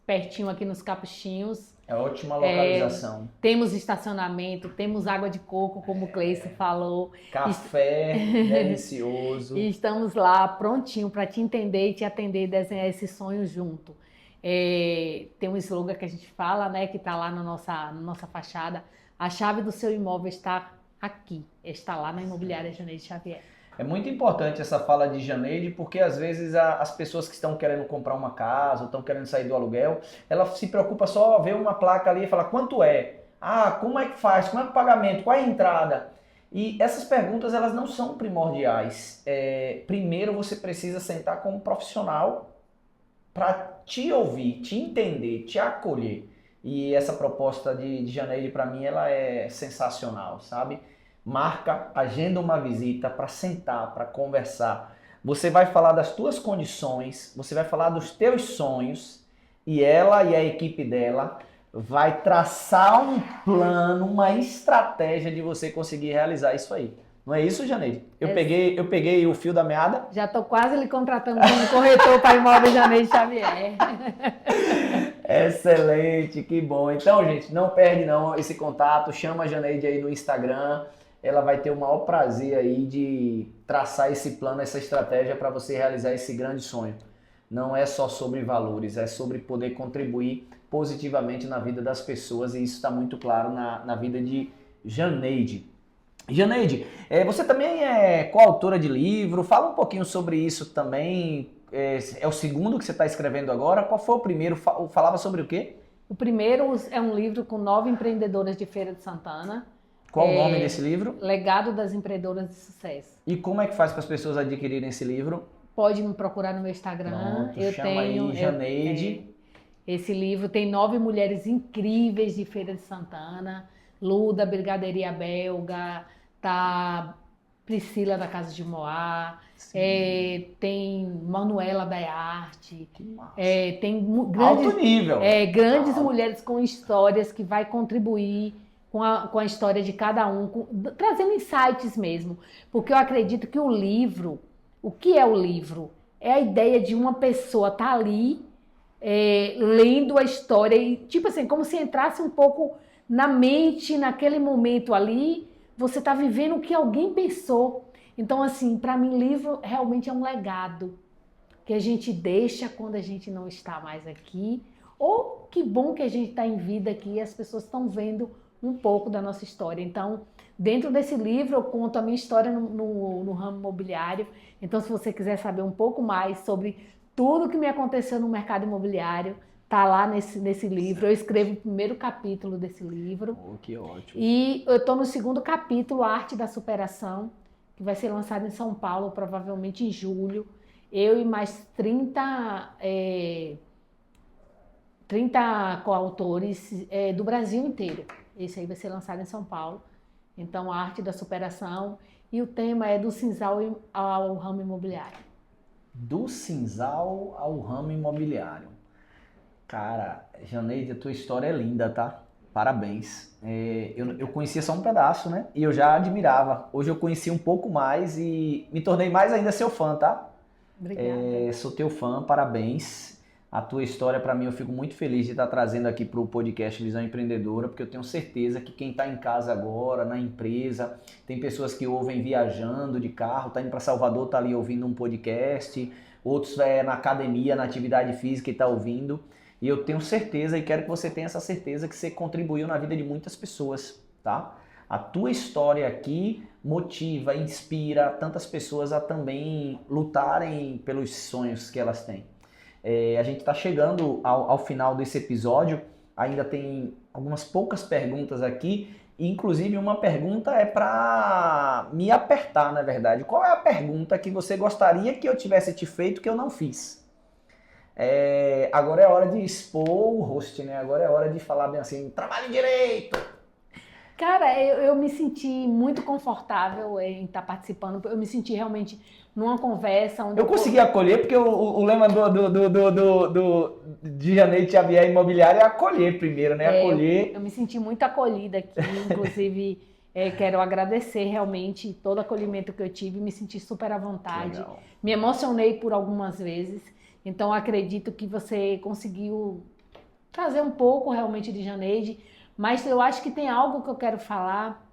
pertinho aqui nos Capuchinhos. É ótima localização. Temos estacionamento, temos água de coco, como o Cleiton falou. Café delicioso. E estamos lá prontinho para te entender e te atender e desenhar esse sonho junto. Tem um slogan que a gente fala, né, que está lá na nossa fachada. A chave do seu imóvel está aqui, está lá na Imobiliária Janeide Xavier. É muito importante essa fala de Janeide, porque às vezes as pessoas que estão querendo comprar uma casa, ou estão querendo sair do aluguel, ela se preocupa só ver uma placa ali e falar quanto é? Ah, como é que faz? Como é o pagamento? Qual é a entrada? E essas perguntas, elas não são primordiais. Primeiro você precisa sentar com um profissional para te ouvir, te entender, te acolher. E essa proposta de Janeide, para mim, ela é sensacional, sabe? Marca, agenda uma visita para sentar, para conversar. Você vai falar das tuas condições, você vai falar dos teus sonhos e ela e a equipe dela vai traçar um plano, uma estratégia de você conseguir realizar isso aí. Não é isso, Janeide? Eu peguei o fio da meada. Já estou quase lhe contratando como corretor para Imóvel Janeide Xavier. Excelente, que bom. Então, gente, não perde não esse contato, chama a Janeide aí no Instagram. Ela vai ter o maior prazer aí de traçar esse plano, essa estratégia para você realizar esse grande sonho. Não é só sobre valores, é sobre poder contribuir positivamente na vida das pessoas e isso está muito claro na vida de Janeide. Janeide, você também é coautora de livro, fala um pouquinho sobre isso também. É o segundo que você está escrevendo agora. Qual foi o primeiro? Falava sobre o quê? O primeiro é um livro com 9 empreendedoras de Feira de Santana. Qual o nome desse livro? Legado das Empreendedoras de Sucesso. E como é que faz para as pessoas adquirirem esse livro? Pode me procurar no meu Instagram. Pronto, chama aí Janeide. Esse livro tem 9 mulheres incríveis de Feira de Santana. Luda, Brigadeiria Belga, tá Priscila da Casa de Moá, tem Manuela da Arte, tem grandes, alto nível. Grandes mulheres com histórias que vai contribuir com a história de cada um, trazendo insights mesmo. Porque eu acredito que o livro, o que é o livro? É a ideia de uma pessoa estar ali lendo a história e, tipo assim, como se entrasse um pouco na mente, naquele momento ali, você está vivendo o que alguém pensou. Então, assim, para mim, livro realmente é um legado que a gente deixa quando a gente não está mais aqui. Ou que bom que a gente está em vida aqui e as pessoas estão vendo um pouco da nossa história. Então, dentro desse livro, eu conto a minha história no ramo imobiliário. Então, se você quiser saber um pouco mais sobre tudo que me aconteceu no mercado imobiliário, tá lá nesse livro. Eu escrevo o primeiro capítulo desse livro. Oh, que ótimo. E eu estou no segundo capítulo, A Arte da Superação, que vai ser lançado em São Paulo, provavelmente em julho. Eu e mais 30 coautores do Brasil inteiro. Esse aí vai ser lançado em São Paulo. Então, A Arte da Superação. E o tema é do cinzal ao ramo imobiliário. Do cinzal ao ramo imobiliário. Cara, Janeide, a tua história é linda, tá? Parabéns. Eu conhecia só um pedaço, né? E eu já admirava. Hoje eu conheci um pouco mais e me tornei mais ainda seu fã, tá? Obrigada. Sou teu fã, parabéns. A tua história, para mim, eu fico muito feliz de estar trazendo aqui para o podcast Visão Empreendedora, porque eu tenho certeza que quem está em casa agora, na empresa, tem pessoas que ouvem viajando de carro, tá indo para Salvador, tá ali ouvindo um podcast, outros na academia, na atividade física e tá ouvindo. E eu tenho certeza e quero que você tenha essa certeza que você contribuiu na vida de muitas pessoas, tá? A tua história aqui motiva, inspira tantas pessoas a também lutarem pelos sonhos que elas têm. A gente está chegando ao final desse episódio, ainda tem algumas poucas perguntas aqui, e inclusive uma pergunta é para me apertar, na verdade. Qual é a pergunta que você gostaria que eu tivesse te feito que eu não fiz? Agora é hora de expor o host, né? Agora é hora de falar bem assim, trabalhe direito! Cara, eu me senti muito confortável em estar participando. Eu me senti realmente numa conversa onde eu consegui acolher, porque o lema de Janeide Xavier Imobiliária é acolher primeiro, né? Acolher. Eu me senti muito acolhida aqui, inclusive quero agradecer realmente todo o acolhimento que eu tive, me senti super à vontade. Legal. Me emocionei por algumas vezes, então acredito que você conseguiu trazer um pouco realmente de Janeide, mas eu acho que tem algo que eu quero falar,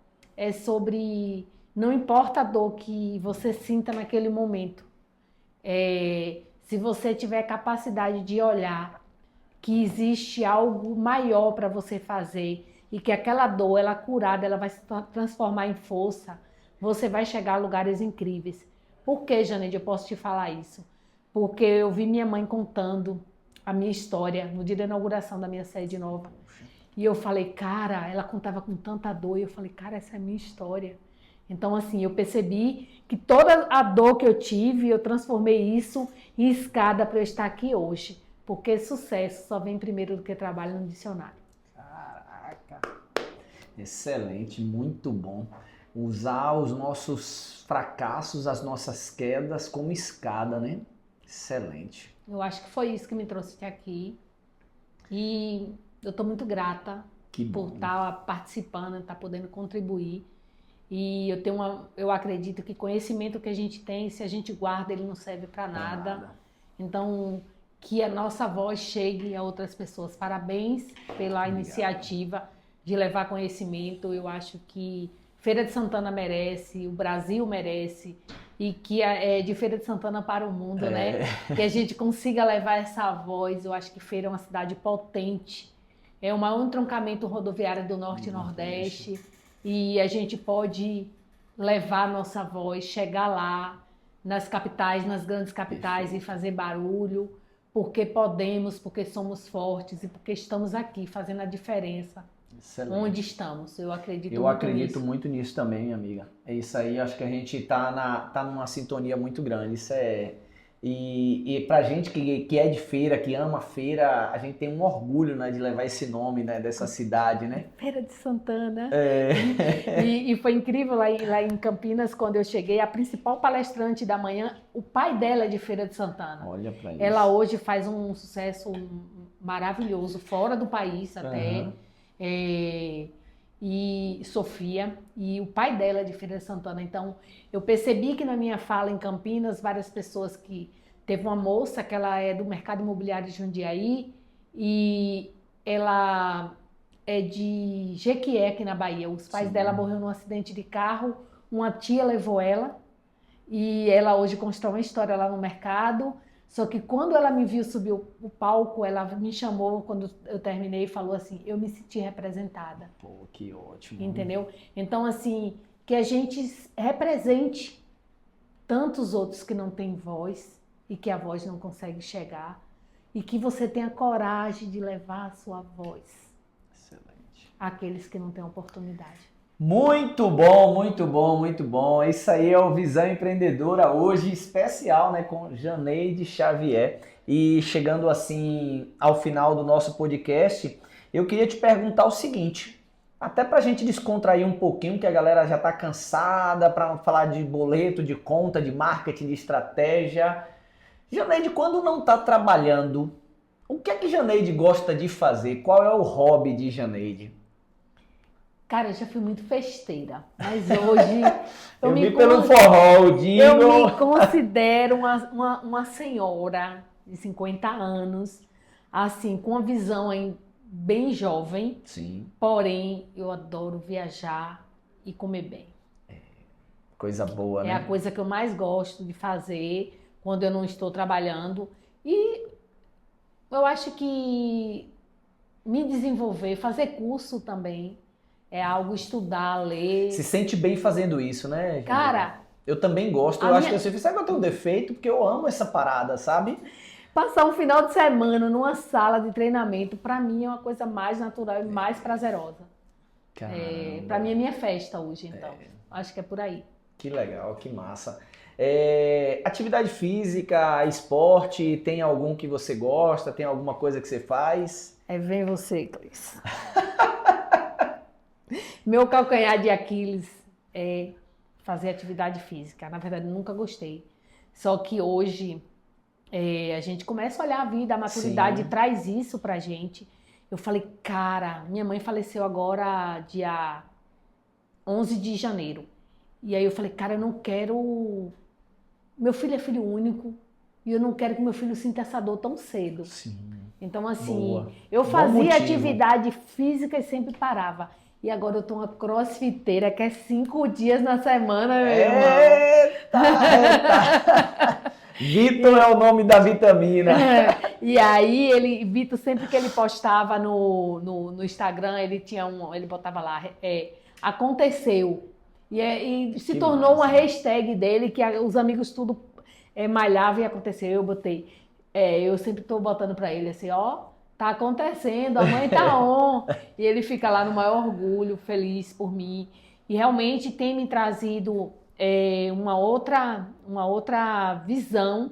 sobre não importa a dor que você sinta naquele momento, se você tiver capacidade de olhar que existe algo maior para você fazer e que aquela dor, ela curada, ela vai se transformar em força, você vai chegar a lugares incríveis. Por que, Janeide, eu posso te falar isso? Porque eu vi minha mãe contando a minha história no dia da inauguração da minha sede nova. E eu falei, cara, ela contava com tanta dor, e eu falei, cara, essa é a minha história. Então, assim, eu percebi que toda a dor que eu tive, eu transformei isso em escada para eu estar aqui hoje. Porque sucesso só vem primeiro do que trabalho no dicionário. Caraca! Excelente, muito bom. Usar os nossos fracassos, as nossas quedas como escada, né? Excelente. Eu acho que foi isso que me trouxe até aqui. E eu estou muito grata por estar participando, estar podendo contribuir. E eu acredito que conhecimento que a gente tem, se a gente guarda, ele não serve para nada. Então, que a nossa voz chegue a outras pessoas. Parabéns pela iniciativa de levar conhecimento. Eu acho que Feira de Santana merece, o Brasil merece, e que de Feira de Santana para o mundo, né? Que a gente consiga levar essa voz. Eu acho que Feira é uma cidade potente, é o maior entroncamento rodoviário do Norte e Nordeste, e a gente pode levar nossa voz, chegar lá, nas capitais, nas grandes capitais, e fazer barulho, porque podemos, porque somos fortes e porque estamos aqui fazendo a diferença. Excelente. Onde estamos, eu acredito muito nisso também, minha amiga. É isso aí, acho que a gente tá numa sintonia muito grande. Isso e pra gente que é de feira, que ama feira, a gente tem um orgulho, né, de levar esse nome, né, dessa cidade, né? Feira de Santana. E foi incrível lá em Campinas, quando eu cheguei, a principal palestrante da manhã, o pai dela é de Feira de Santana. Olha pra isso. Ela hoje faz um sucesso maravilhoso, fora do país até. E Sofia, e o pai dela é de Feira de Santana. Então, eu percebi que na minha fala em Campinas, várias pessoas que... Teve uma moça que ela é do mercado imobiliário de Jundiaí, e ela é de Jequié, aqui na Bahia. Os pais dela morreram num acidente de carro, uma tia levou ela, e ela hoje constrói uma história lá no mercado. Só que quando ela me viu subir o palco, ela me chamou quando eu terminei e falou assim, eu me senti representada. Pô, que ótimo. Entendeu? Então, assim, que a gente represente tantos outros que não têm voz e que a voz não consegue chegar, e que você tenha coragem de levar a sua voz. Excelente. Àqueles que não têm oportunidade. Muito bom, muito bom, muito bom. Isso aí é o Visão Empreendedora hoje, especial, né, com Janeide Xavier. E chegando assim ao final do nosso podcast, eu queria te perguntar o seguinte, até pra gente descontrair um pouquinho, que a galera já tá cansada para falar de boleto, de conta, de marketing, de estratégia. Janeide, quando não tá trabalhando, o que é que Janeide gosta de fazer? Qual é o hobby de Janeide? Cara, eu já fui muito festeira, mas hoje Eu vi pelo forró, o eu jingle. me considero uma senhora de 50 anos, assim, com uma visão aí bem jovem, Sim, porém eu adoro viajar e comer bem. coisa boa, É a né? coisa que eu mais gosto de fazer quando eu não estou trabalhando. E eu acho que me desenvolver, fazer curso também, é algo estudar, ler. Se sente bem fazendo isso, né, Janeide? Cara, Eu também gosto. a Eu acho que minha, eu sempre sabe que eu tenho um defeito, porque eu amo essa parada, sabe? passar um final de semana numa sala de treinamento, pra mim é uma coisa mais natural e mais prazerosa. Pra mim é minha festa hoje, então. Acho que é por aí. Que legal, que massa. Atividade física, esporte, tem algum que você gosta? Tem alguma coisa que você faz? Vem você, Cris. Meu calcanhar de Aquiles é fazer atividade física. Na verdade, nunca gostei. Só que hoje a gente começa a olhar a vida, a maturidade Sim. traz isso pra gente. Eu falei, cara, minha mãe faleceu agora dia 11 de janeiro. E aí eu falei, cara, eu não quero... Meu filho é filho único e eu não quero que meu filho sinta essa dor tão cedo. Sim. Então, assim, Boa. eu Bom fazia motivo. atividade física e sempre parava. E agora eu tô uma crossfiteira que é 5 dias na semana, meu irmão. Eita! Vitor é o nome da vitamina. E aí, Vitor, sempre que ele postava no Instagram, ele botava lá, aconteceu. E se Que tornou uma massa. hashtag dele, que os amigos tudo malhavam e aconteceu. Eu botei. Eu sempre tô botando pra ele assim, ó, tá acontecendo, a mãe tá on. E ele fica lá no maior orgulho, feliz por mim. E realmente tem me trazido uma outra visão.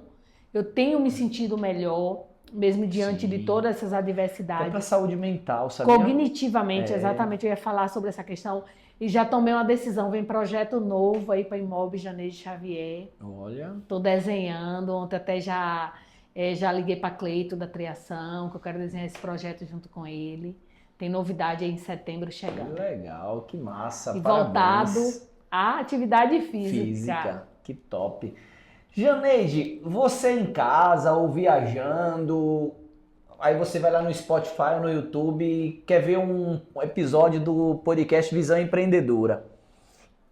Eu tenho me sentido melhor, mesmo diante de Sim. todas essas Até adversidades. pra saúde mental, sabia? Cognitivamente, exatamente, eu ia falar sobre essa questão. E já tomei uma decisão, vem projeto novo aí para Imóvel Janeide Xavier. Olha, Estou desenhando, ontem até já liguei para Cleito da Triação, que eu quero desenhar esse projeto junto com ele. Tem novidade aí em setembro que chegando. legal, que massa. E Parabéns. voltado à atividade física. Física, que top. Janeide, você em casa ou viajando, aí você vai lá no Spotify ou no YouTube, quer ver um episódio do podcast Visão Empreendedora.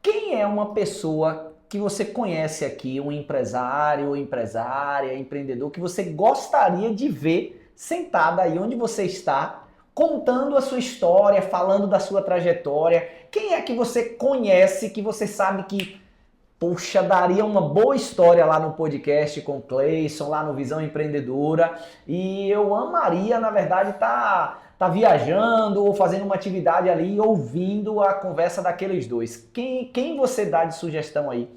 Quem é uma pessoa que você conhece aqui, um empresário ou empresária, empreendedor, que você gostaria de ver sentada aí onde você está, contando a sua história, falando da sua trajetória? Quem é que você conhece, que você sabe que, poxa, daria uma boa história lá no podcast com o Cleison, lá no Visão Empreendedora, e eu amaria, na verdade, tá viajando ou fazendo uma atividade ali, ouvindo a conversa daqueles dois. Quem você dá de sugestão aí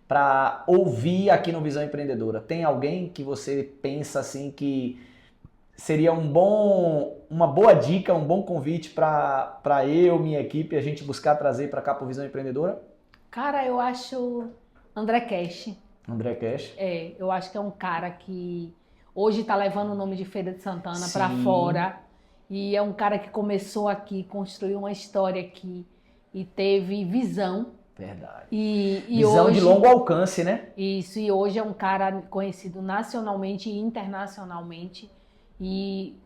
para ouvir aqui no Visão Empreendedora? Tem alguém que você pensa assim que seria uma boa dica, um bom convite para eu, minha equipe, a gente buscar trazer para cá para o Visão Empreendedora? Cara, eu acho André Cash. André Cash. Eu acho que é um cara que hoje está levando o nome de Feira de Santana para Sim. fora. E é um cara que começou aqui, construiu uma história aqui e teve visão. Verdade. E Visão hoje, de longo alcance, né? Isso, e hoje é um cara conhecido nacionalmente e internacionalmente. E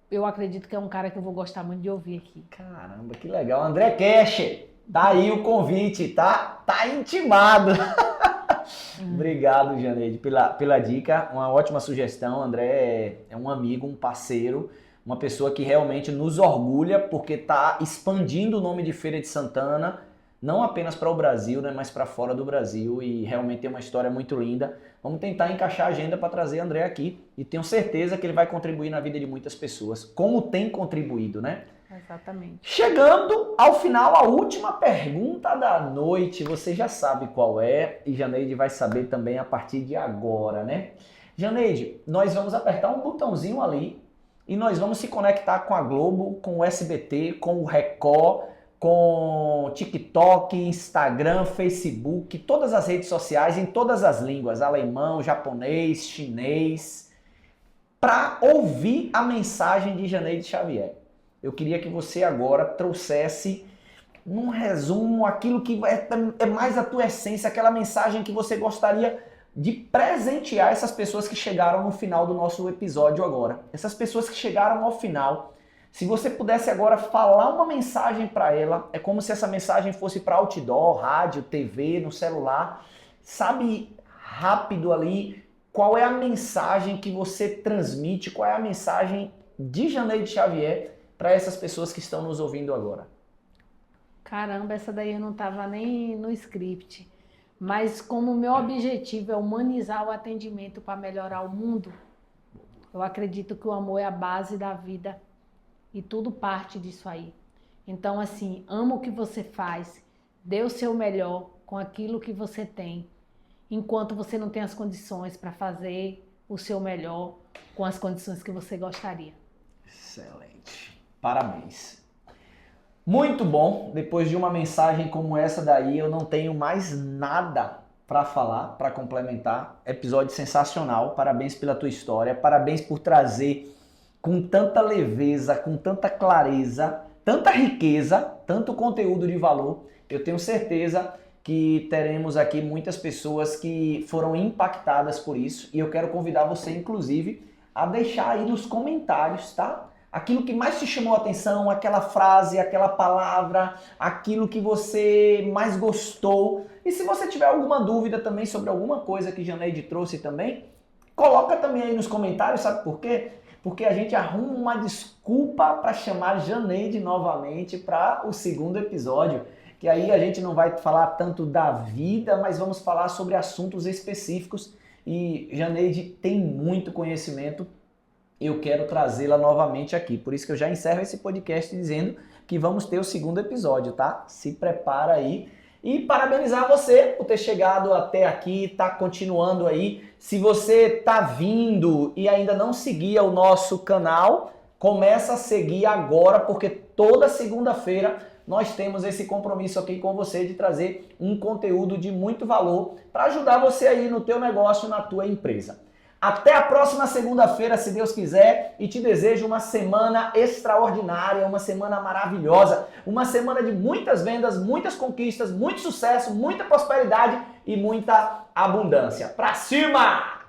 eu acredito que é um cara que eu vou gostar muito de ouvir aqui. Caramba, que legal. André Cash, tá aí o convite, tá intimado. Obrigado, Janeide, pela dica. Uma ótima sugestão. André é um amigo, um parceiro, uma pessoa que realmente nos orgulha porque está expandindo o nome de Feira de Santana, não apenas para o Brasil, né, mas para fora do Brasil, e realmente tem uma história muito linda. Vamos tentar encaixar a agenda para trazer André aqui e tenho certeza que ele vai contribuir na vida de muitas pessoas, como tem contribuído, né? Exatamente. Chegando ao final, a última pergunta da noite, você já sabe qual é e Janeide vai saber também a partir de agora, né? Janeide, nós vamos apertar um botãozinho ali e nós vamos se conectar com a Globo, com o SBT, com o Record, com TikTok, Instagram, Facebook, todas as redes sociais, em todas as línguas, alemão, japonês, chinês, para ouvir a mensagem de Janeide Xavier. Eu queria que você agora trouxesse num resumo, aquilo que é mais a tua essência, aquela mensagem que você gostaria de presentear essas pessoas que chegaram no final do nosso episódio agora. Essas pessoas que chegaram ao final, se você pudesse agora falar uma mensagem para ela, é como se essa mensagem fosse para outdoor, rádio, TV, no celular. Sabe rápido ali qual é a mensagem que você transmite, qual é a mensagem de Janeide Xavier para essas pessoas que estão nos ouvindo agora? Caramba, essa daí eu não estava nem no script. Mas como o meu objetivo é humanizar o atendimento para melhorar o mundo, eu acredito que o amor é a base da vida e tudo parte disso aí. Então, assim, ama o que você faz, dê o seu melhor com aquilo que você tem, enquanto você não tem as condições para fazer o seu melhor com as condições que você gostaria. Excelente. Parabéns. Muito bom. Depois de uma mensagem como essa daí, eu não tenho mais nada para falar, para complementar. Episódio sensacional. Parabéns pela tua história. Parabéns por trazer com tanta leveza, com tanta clareza, tanta riqueza, tanto conteúdo de valor. Eu tenho certeza que teremos aqui muitas pessoas que foram impactadas por isso. E eu quero convidar você, inclusive, a deixar aí nos comentários, tá? Aquilo que mais te chamou a atenção, aquela frase, aquela palavra, aquilo que você mais gostou. E se você tiver alguma dúvida também sobre alguma coisa que Janeide trouxe também, coloca também aí nos comentários, sabe por quê? Porque a gente arruma uma desculpa para chamar Janeide novamente para o segundo episódio. Que aí a gente não vai falar tanto da vida, mas vamos falar sobre assuntos específicos. E Janeide tem muito conhecimento. Eu quero trazê-la novamente aqui. Por isso que eu já encerro esse podcast dizendo que vamos ter o segundo episódio, tá? Se prepara aí. E parabenizar você por ter chegado até aqui, tá continuando aí. Se você tá vindo e ainda não seguia o nosso canal, começa a seguir agora, porque toda segunda-feira nós temos esse compromisso aqui com você de trazer um conteúdo de muito valor para ajudar você aí no teu negócio, na tua empresa. Até a próxima segunda-feira, se Deus quiser, e te desejo uma semana extraordinária, uma semana maravilhosa, uma semana de muitas vendas, muitas conquistas, muito sucesso, muita prosperidade e muita abundância. Pra cima!